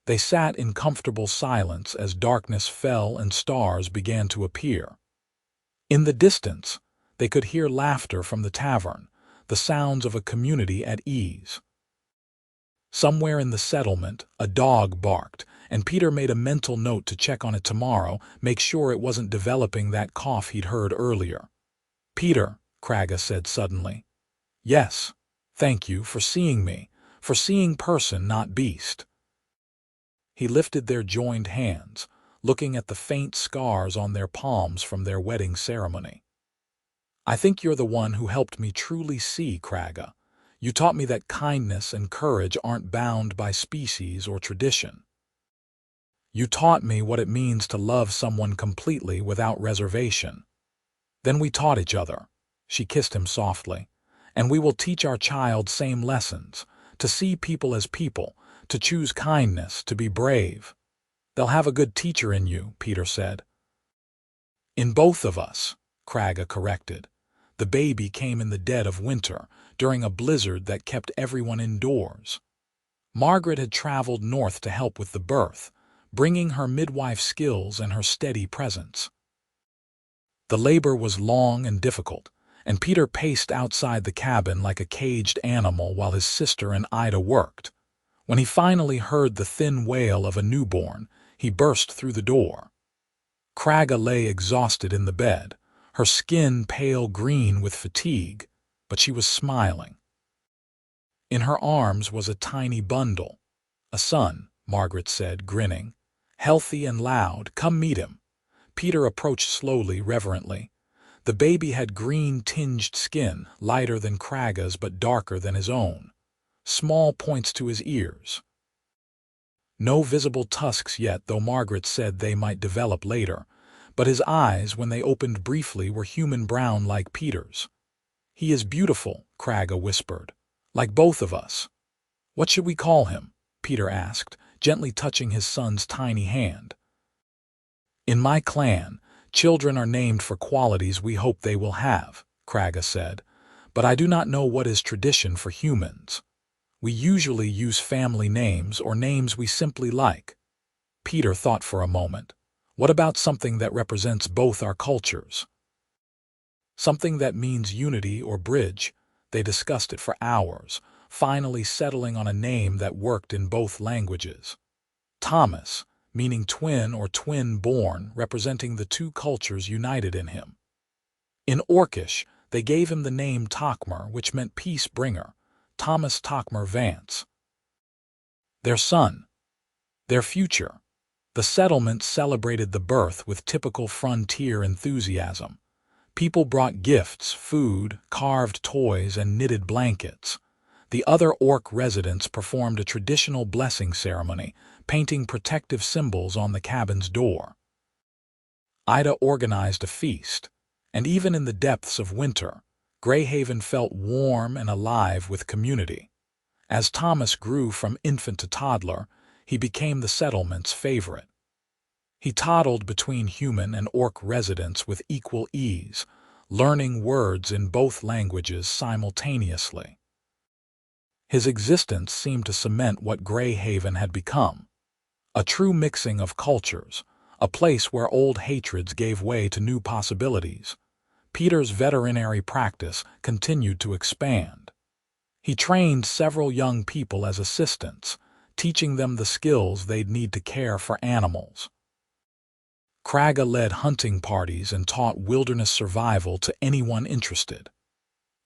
They sat in comfortable silence as darkness fell and stars began to appear. In the distance, they could hear laughter from the tavern, the sounds of a community at ease. Somewhere in the settlement, a dog barked, and Peter made a mental note to check on it tomorrow, make sure it wasn't developing that cough he'd heard earlier. "Peter," Kragga said suddenly. "Yes, thank you for seeing me, for seeing person, not beast." He lifted their joined hands, looking at the faint scars on their palms from their wedding ceremony. "I think you're the one who helped me truly see, Kragga. You taught me that kindness and courage aren't bound by species or tradition." You taught me what it means to love someone completely without reservation. Then we taught each other. She kissed him softly. And we will teach our child same lessons, to see people as people, to choose kindness, to be brave. They'll have a good teacher in you, Peter said. In both of us, Kragga corrected. The baby came in the dead of winter, during a blizzard that kept everyone indoors. Margaret had traveled north to help with the birth, bringing her midwife skills and her steady presence. The labor was long and difficult, and Peter paced outside the cabin like a caged animal while his sister and Ida worked. When he finally heard the thin wail of a newborn, he burst through the door. Kragga lay exhausted in the bed, her skin pale green with fatigue, but she was smiling. In her arms was a tiny bundle. A son, Margaret said, grinning. Healthy and loud, come meet him. Peter approached slowly, reverently. The baby had green-tinged skin, lighter than Kragga's but darker than his own. Small points to his ears. No visible tusks yet, though Margaret said they might develop later, but his eyes, when they opened briefly, were human brown like Peter's. He is beautiful, Kragga whispered, like both of us. What should we call him? Peter asked, gently touching his son's tiny hand. In my clan, children are named for qualities we hope they will have, Kragga said, but I do not know what is tradition for humans. We usually use family names or names we simply like. Peter thought for a moment. What about something that represents both our cultures? Something that means unity or bridge. They discussed it for hours, finally settling on a name that worked in both languages. Thomas, meaning twin or twin-born, representing the two cultures united in him. In Orcish, they gave him the name Tokmer, which meant peace-bringer, Thomas Tokmer Vance. Their son. Their future. The settlement celebrated the birth with typical frontier enthusiasm. People brought gifts, food, carved toys, and knitted blankets. The other Orc residents performed a traditional blessing ceremony, painting protective symbols on the cabin's door. Ida organized a feast, and even in the depths of winter, Greyhaven felt warm and alive with community. As Thomas grew from infant to toddler, he became the settlement's favorite. He toddled between human and Orc residents with equal ease, learning words in both languages simultaneously. His existence seemed to cement what Greyhaven had become, a true mixing of cultures, a place where old hatreds gave way to new possibilities. Peter's veterinary practice continued to expand. He trained several young people as assistants, teaching them the skills they'd need to care for animals. Kragga led hunting parties and taught wilderness survival to anyone interested.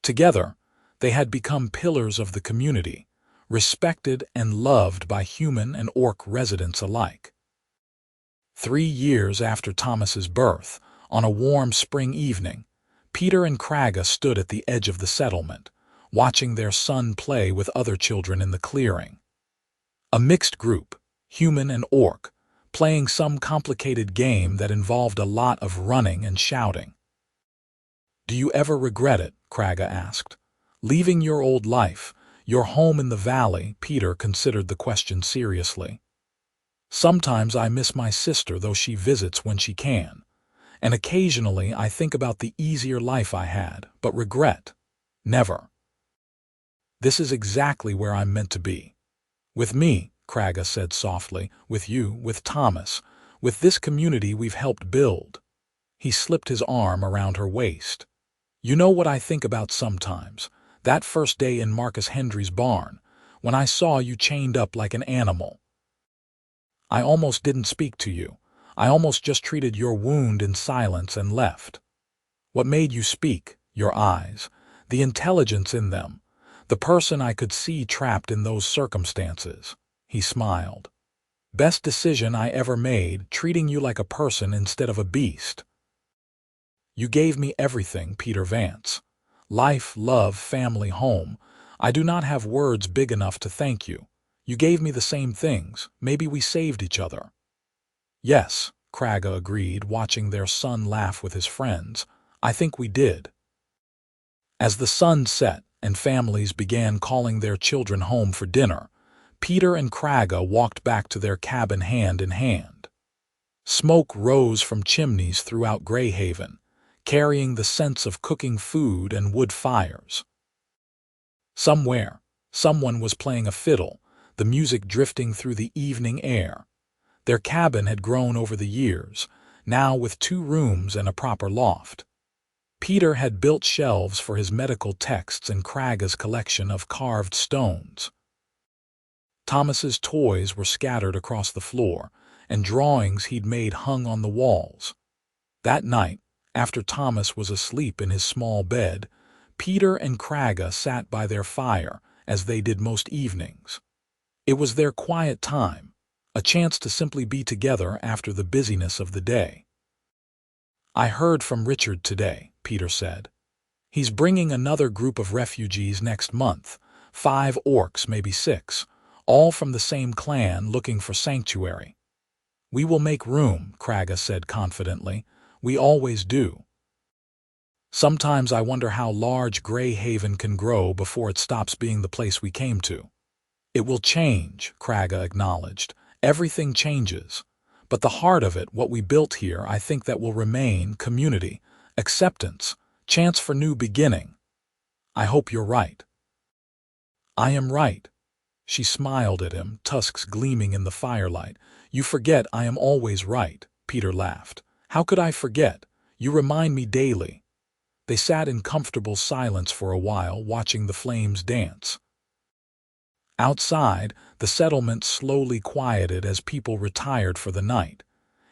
Together, they had become pillars of the community, respected and loved by human and Orc residents alike. 3 years after Thomas's birth, on a warm spring evening, Peter and Kragga stood at the edge of the settlement, watching their son play with other children in the clearing. A mixed group, human and Orc, playing some complicated game that involved a lot of running and shouting. "Do you ever regret it?" Kragga asked. "Leaving your old life, your home in the valley?" Peter considered the question seriously. "Sometimes I miss my sister, though she visits when she can. And occasionally I think about the easier life I had, but regret? Never. This is exactly where I'm meant to be. With me," Kragga said softly, "with you, with Thomas, with this community we've helped build." He slipped his arm around her waist. "You know what I think about sometimes? That first day in Marcus Hendry's barn, when I saw you chained up like an animal. I almost didn't speak to you. I almost just treated your wound in silence and left. What made you speak? Your eyes, the intelligence in them, the person I could see trapped in those circumstances." He smiled. "Best decision I ever made, treating you like a person instead of a beast. You gave me everything, Peter Vance. Life, love, family, home. I do not have words big enough to thank you. You gave me the same things. Maybe we saved each other." Yes, Kragga agreed, watching their son laugh with his friends. I think we did. As the sun set and families began calling their children home for dinner, Peter and Kragga walked back to their cabin hand in hand. Smoke rose from chimneys throughout Greyhaven, carrying the sense of cooking food and wood fires. Somewhere, someone was playing a fiddle, the music drifting through the evening air. Their cabin had grown over the years, now with 2 rooms and a proper loft. Peter had built shelves for his medical texts and Kragga's collection of carved stones. Thomas's toys were scattered across the floor, and drawings he'd made hung on the walls. That night, after Thomas was asleep in his small bed, Peter and Kragga sat by their fire, as they did most evenings. It was their quiet time, a chance to simply be together after the busyness of the day. I heard from Richard today, Peter said. He's bringing another group of refugees next month, 5 orcs, maybe 6, all from the same clan looking for sanctuary. We will make room, Kragga said confidently. We always do. Sometimes I wonder how large Greyhaven can grow before it stops being the place we came to. It will change, Kragga acknowledged. Everything changes. But the heart of it, what we built here, I think that will remain: community, acceptance, chance for new beginning. I hope you're right. I am right. She smiled at him, tusks gleaming in the firelight. You forget I am always right, Peter laughed. How could I forget? You remind me daily. They sat in comfortable silence for a while, watching the flames dance. Outside, the settlement slowly quieted as people retired for the night.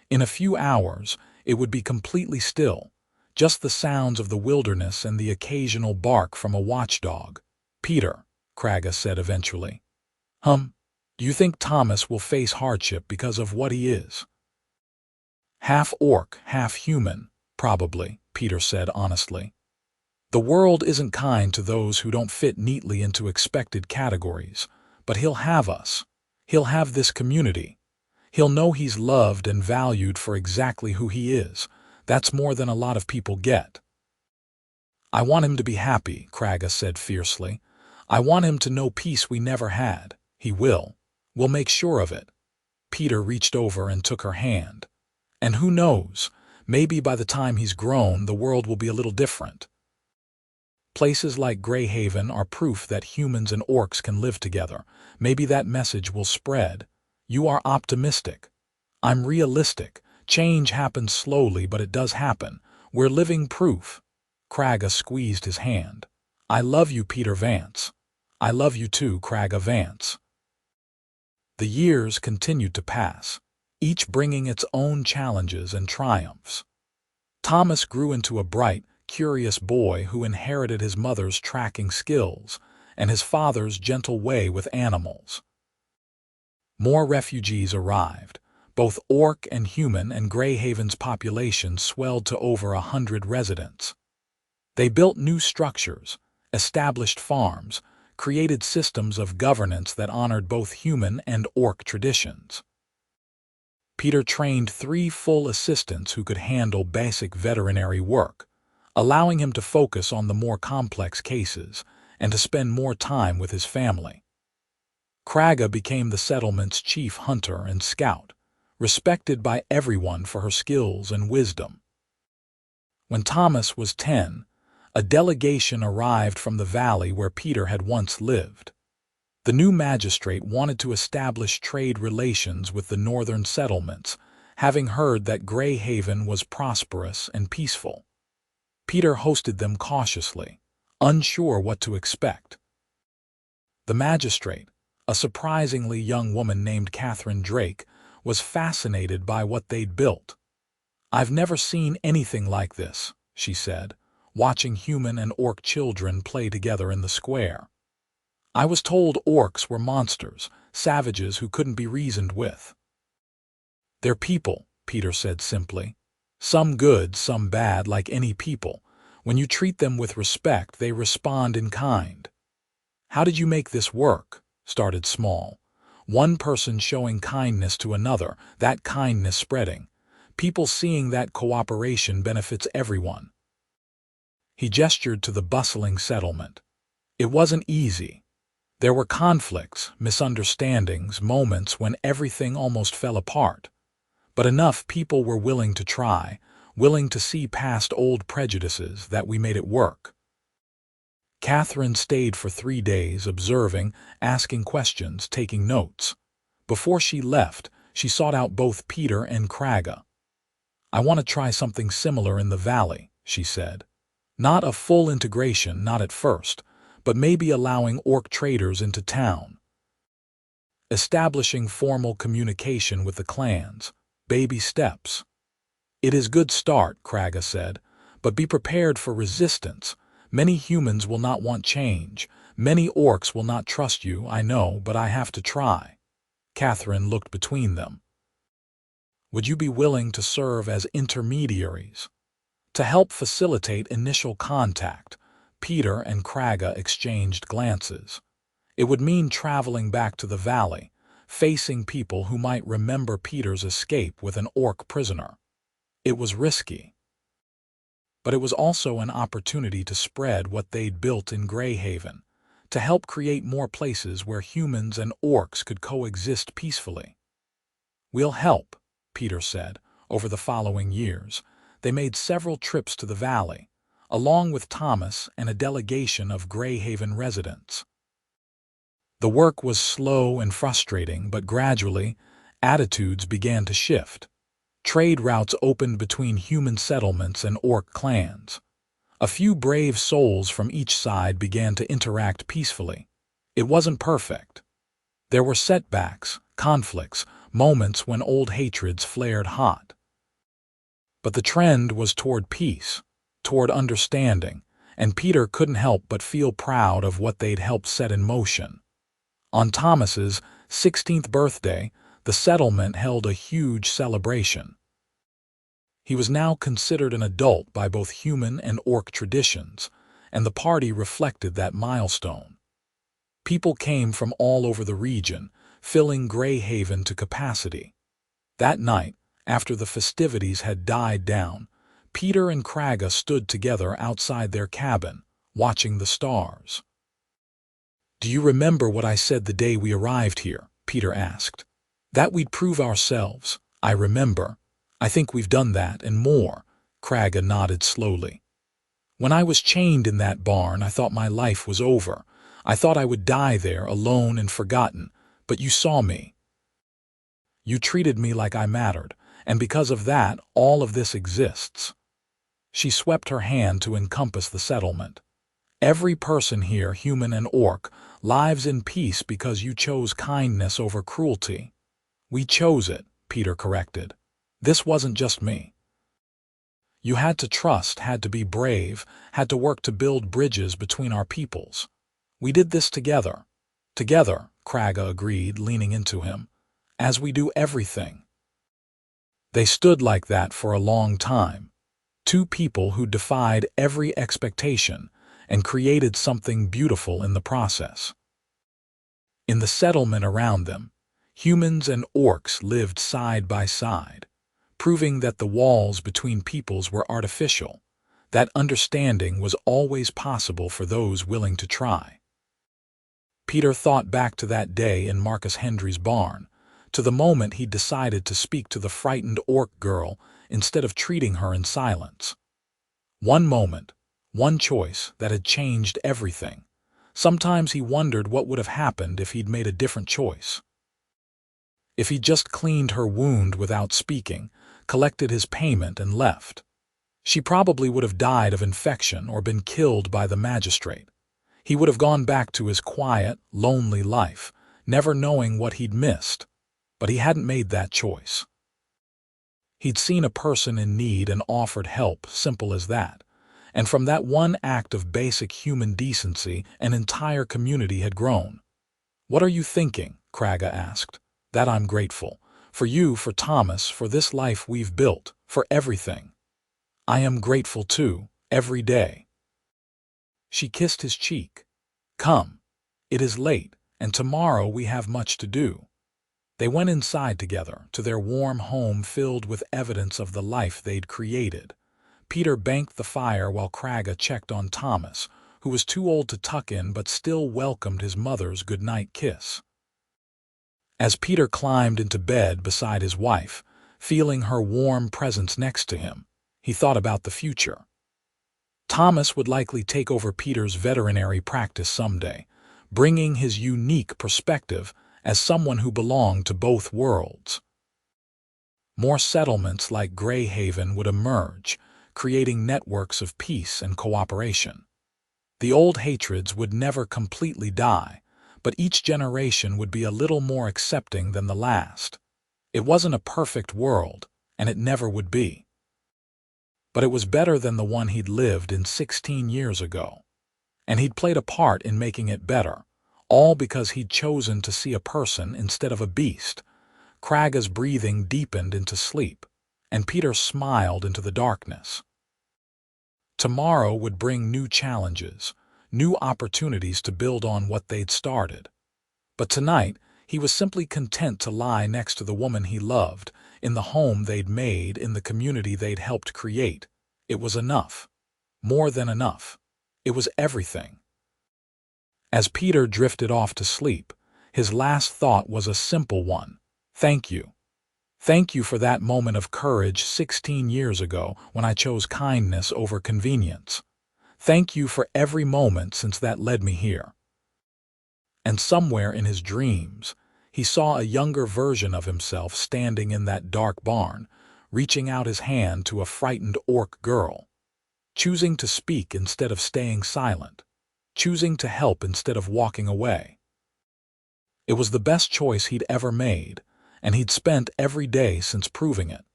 In a few hours, it would be completely still, just the sounds of the wilderness and the occasional bark from a watchdog. Peter, Kragga said eventually. Do you think Thomas will face hardship because of what he is? Half orc, half human, probably, Peter said honestly. The world isn't kind to those who don't fit neatly into expected categories, but he'll have us. He'll have this community. He'll know he's loved and valued for exactly who he is. That's more than a lot of people get. I want him to be happy, Kragga said fiercely. I want him to know peace we never had. He will. We'll make sure of it. Peter reached over and took her hand. And who knows, maybe by the time he's grown, the world will be a little different. Places like Greyhaven are proof that humans and orcs can live together. Maybe that message will spread. You are optimistic. I'm realistic. Change happens slowly, but it does happen. We're living proof. Kragga squeezed his hand. I love you, Peter Vance. I love you too, Kragga Vance. The years continued to pass, each bringing its own challenges and triumphs. Thomas grew into a bright, curious boy who inherited his mother's tracking skills and his father's gentle way with animals. More refugees arrived, both orc and human, and Greyhaven's population swelled to over 100 residents. They built new structures, established farms, created systems of governance that honored both human and orc traditions. Peter trained 3 full assistants who could handle basic veterinary work, allowing him to focus on the more complex cases and to spend more time with his family. Kragga became the settlement's chief hunter and scout, respected by everyone for her skills and wisdom. When Thomas was 10, a delegation arrived from the valley where Peter had once lived. The new magistrate wanted to establish trade relations with the northern settlements, having heard that Greyhaven was prosperous and peaceful. Peter hosted them cautiously, unsure what to expect. The magistrate, a surprisingly young woman named Catherine Drake, was fascinated by what they'd built. I've never seen anything like this, she said, watching human and orc children play together in the square. I was told orcs were monsters, savages who couldn't be reasoned with. They're people, Peter said simply. Some good, some bad, like any people. When you treat them with respect, they respond in kind. How did you make this work? Started small. One person showing kindness to another, that kindness spreading. People seeing that cooperation benefits everyone. He gestured to the bustling settlement. It wasn't easy. There were conflicts, misunderstandings, moments when everything almost fell apart. But enough people were willing to try, willing to see past old prejudices, that we made it work. Catherine stayed for 3 days, observing, asking questions, taking notes. Before she left, she sought out both Peter and Kragga. "I want to try something similar in the valley," she said. "Not a full integration, not at first, but maybe allowing orc traders into town. Establishing formal communication with the clans. Baby steps." "It is a good start," Kragga said, "but be prepared for resistance. Many humans will not want change. Many orcs will not trust you, I know, but I have to try." Catherine looked between them. "Would you be willing to serve as intermediaries? To help facilitate initial contact?" Peter and Kragga exchanged glances. It would mean traveling back to the valley, facing people who might remember Peter's escape with an orc prisoner. It was risky. But it was also an opportunity to spread what they'd built in Greyhaven, to help create more places where humans and orcs could coexist peacefully. "We'll help," Peter said. Over the following years, they made several trips to the valley, along with Thomas and a delegation of Greyhaven residents. The work was slow and frustrating, but gradually, attitudes began to shift. Trade routes opened between human settlements and orc clans. A few brave souls from each side began to interact peacefully. It wasn't perfect. There were setbacks, conflicts, moments when old hatreds flared hot. But the trend was toward peace, toward understanding, and Peter couldn't help but feel proud of what they'd helped set in motion. On Thomas's 16th birthday, the settlement held a huge celebration. He was now considered an adult by both human and orc traditions, and the party reflected that milestone. People came from all over the region, filling Greyhaven to capacity. That night, after the festivities had died down, Peter and Kragga stood together outside their cabin, watching the stars. "Do you remember what I said the day we arrived here?" Peter asked. "That we'd prove ourselves. I remember. I think we've done that and more." Kragga nodded slowly. "When I was chained in that barn, I thought my life was over. I thought I would die there, alone and forgotten. But you saw me. You treated me like I mattered, and because of that, all of this exists." She swept her hand to encompass the settlement. "Every person here, human and orc, lives in peace because you chose kindness over cruelty." "We chose it," Peter corrected. "This wasn't just me. You had to trust, had to be brave, had to work to build bridges between our peoples. We did this together." "Together," Kragga agreed, leaning into him, "as we do everything." They stood like that for a long time. Two people who defied every expectation and created something beautiful in the process. In the settlement around them, humans and orcs lived side by side, proving that the walls between peoples were artificial, that understanding was always possible for those willing to try. Peter thought back to that day in Marcus Hendry's barn, to the moment he decided to speak to the frightened orc girl instead of treating her in silence. One moment, one choice that had changed everything. Sometimes he wondered what would have happened if he'd made a different choice. If he'd just cleaned her wound without speaking, collected his payment and left. She probably would have died of infection or been killed by the magistrate. He would have gone back to his quiet, lonely life, never knowing what he'd missed. But he hadn't made that choice. He'd seen a person in need and offered help, simple as that. And from that one act of basic human decency, an entire community had grown. "What are you thinking?" Kragga asked. "That I'm grateful. For you, for Thomas, for this life we've built, for everything. I am grateful too, every day." She kissed his cheek. "Come. It is late, and tomorrow we have much to do." They went inside together, to their warm home filled with evidence of the life they'd created. Peter banked the fire while Kragga checked on Thomas, who was too old to tuck in but still welcomed his mother's goodnight kiss. As Peter climbed into bed beside his wife, feeling her warm presence next to him, he thought about the future. Thomas would likely take over Peter's veterinary practice someday, bringing his unique perspective as someone who belonged to both worlds. More settlements like Greyhaven would emerge, creating networks of peace and cooperation. The old hatreds would never completely die, but each generation would be a little more accepting than the last. It wasn't a perfect world, and it never would be. But it was better than the one he'd lived in 16 years ago. And he'd played a part in making it better, all because he'd chosen to see a person instead of a beast. Kragga's breathing deepened into sleep, and Peter smiled into the darkness. Tomorrow would bring new challenges, new opportunities to build on what they'd started. But tonight, he was simply content to lie next to the woman he loved, in the home they'd made, in the community they'd helped create. It was enough. More than enough. It was everything. As Peter drifted off to sleep, his last thought was a simple one. Thank you. Thank you for that moment of courage 16 years ago when I chose kindness over convenience. Thank you for every moment since that led me here. And somewhere in his dreams, he saw a younger version of himself standing in that dark barn, reaching out his hand to a frightened orc girl, choosing to speak instead of staying silent, choosing to help instead of walking away. It was the best choice he'd ever made, and he'd spent every day since proving it.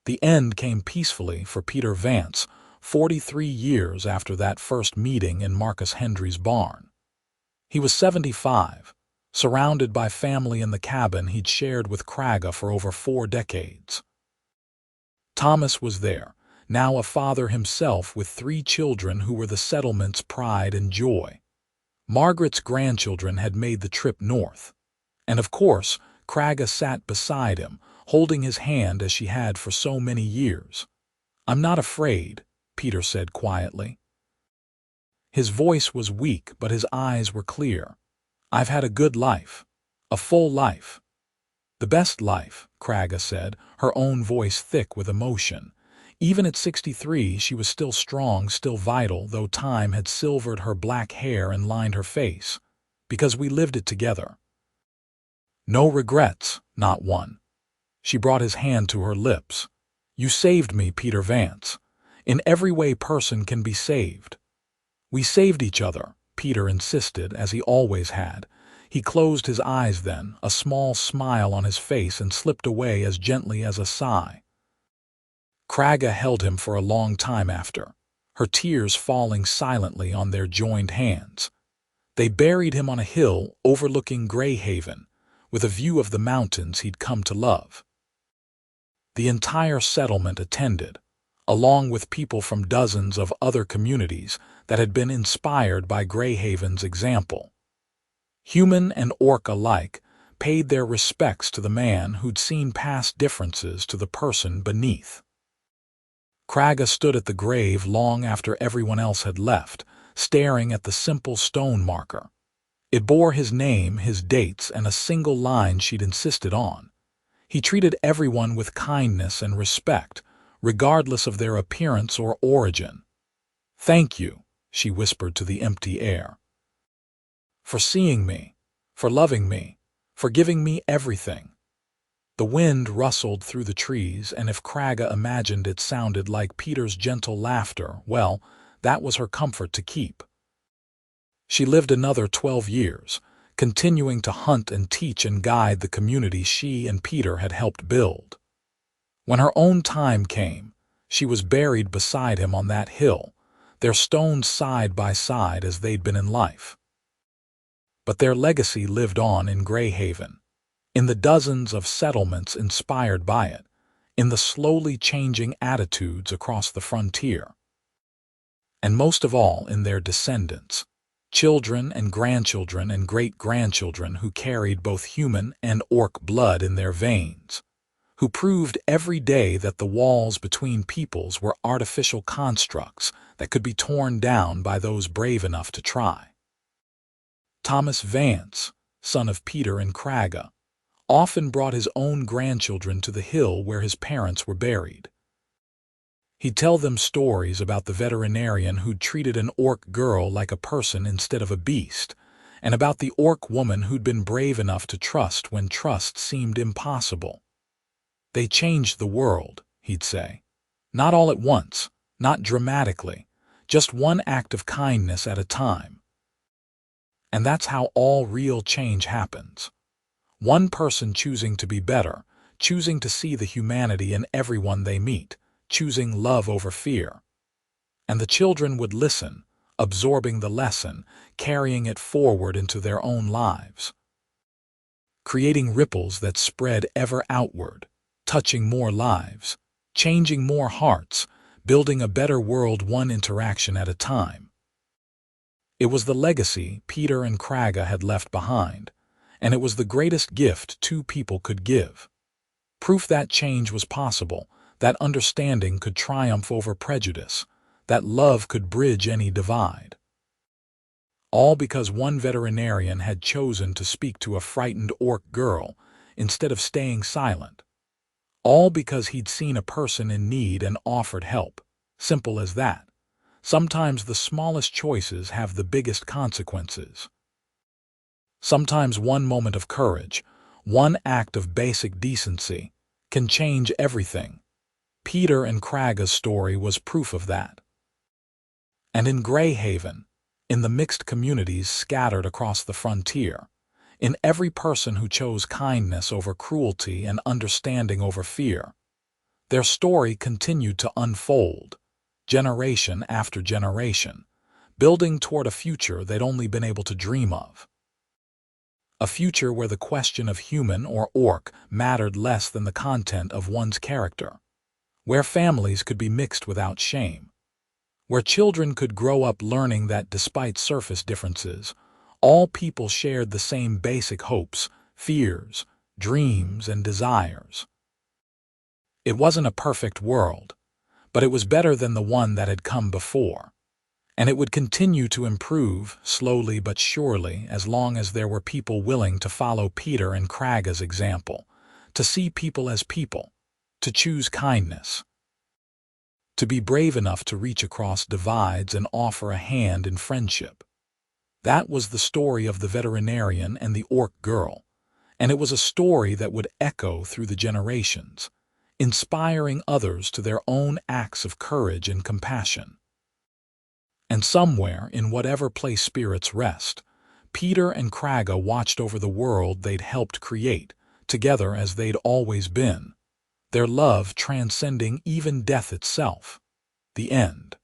The end came peacefully for Peter Vance, 43 years after that first meeting in Marcus Hendry's barn. He was 75, surrounded by family in the cabin he'd shared with Kragga for over 4 decades. Thomas was there, now a father himself with 3 children who were the settlement's pride and joy. Margaret's grandchildren had made the trip north. And of course, Kragga sat beside him, holding his hand as she had for so many years. "I'm not afraid," Peter said quietly. His voice was weak, but his eyes were clear. "I've had a good life. A full life." "The best life," Kragga said, her own voice thick with emotion. Even at 63, she was still strong, still vital, though time had silvered her black hair and lined her face. "Because we lived it together. No regrets, not one." She brought his hand to her lips. "You saved me, Peter Vance. In every way person can be saved." "We saved each other," Peter insisted, as he always had. He closed his eyes then, a small smile on his face, and slipped away as gently as a sigh. Kragga held him for a long time after, her tears falling silently on their joined hands. They buried him on a hill overlooking Greyhaven, with a view of the mountains he'd come to love. The entire settlement attended, along with people from dozens of other communities that had been inspired by Greyhaven's example. Human and orc alike paid their respects to the man who'd seen past differences to the person beneath. Kragga stood at the grave long after everyone else had left, staring at the simple stone marker. It bore his name, his dates, and a single line she'd insisted on. He treated everyone with kindness and respect, regardless of their appearance or origin. "Thank you," she whispered to the empty air. "For seeing me, for loving me, for giving me everything." The wind rustled through the trees, and if Kragga imagined it sounded like Peter's gentle laughter, well, that was her comfort to keep. She lived another 12 years, continuing to hunt and teach and guide the community she and Peter had helped build. When her own time came, she was buried beside him on that hill, their stones side by side as they'd been in life. But their legacy lived on in Greyhaven, in the dozens of settlements inspired by it, in the slowly changing attitudes across the frontier, and most of all in their descendants, children and great-grandchildren who carried both human and orc blood in their veins, who proved every day that the walls between peoples were artificial constructs that could be torn down by those brave enough to try. Thomas Vance, son of Peter and Kragga, often brought his own grandchildren to the hill where his parents were buried. He'd tell them stories about the veterinarian who'd treated an orc girl like a person instead of a beast, and about the orc woman who'd been brave enough to trust when trust seemed impossible. They changed the world, he'd say. Not all at once, not dramatically, just one act of kindness at a time. And that's how all real change happens. One person choosing to be better, choosing to see the humanity in everyone they meet, choosing love over fear. And the children would listen, absorbing the lesson, carrying it forward into their own lives, creating ripples that spread ever outward, touching more lives, changing more hearts, building a better world one interaction at a time. It was the legacy Peter and Kragga had left behind, and it was the greatest gift two people could give. Proof that change was possible, that understanding could triumph over prejudice, that love could bridge any divide. All because one veterinarian had chosen to speak to a frightened orc girl instead of staying silent. All because he'd seen a person in need and offered help. Simple as that. Sometimes the smallest choices have the biggest consequences. Sometimes one moment of courage, one act of basic decency, can change everything. Peter and Kragga's story was proof of that. And in Greyhaven, in the mixed communities scattered across the frontier, in every person who chose kindness over cruelty and understanding over fear, their story continued to unfold, generation after generation, building toward a future they'd only been able to dream of. A future where the question of human or orc mattered less than the content of one's character, where families could be mixed without shame, where children could grow up learning that despite surface differences, all people shared the same basic hopes, fears, dreams, and desires. It wasn't a perfect world, but it was better than the one that had come before, and it would continue to improve, slowly but surely, as long as there were people willing to follow Peter and Kragga's example, to see people as people, to choose kindness, to be brave enough to reach across divides and offer a hand in friendship. That was the story of the veterinarian and the orc girl, and it was a story that would echo through the generations, inspiring others to their own acts of courage and compassion. And somewhere, in whatever place spirits rest, Peter and Kragga watched over the world they'd helped create, together as they'd always been, their love transcending even death itself. The end.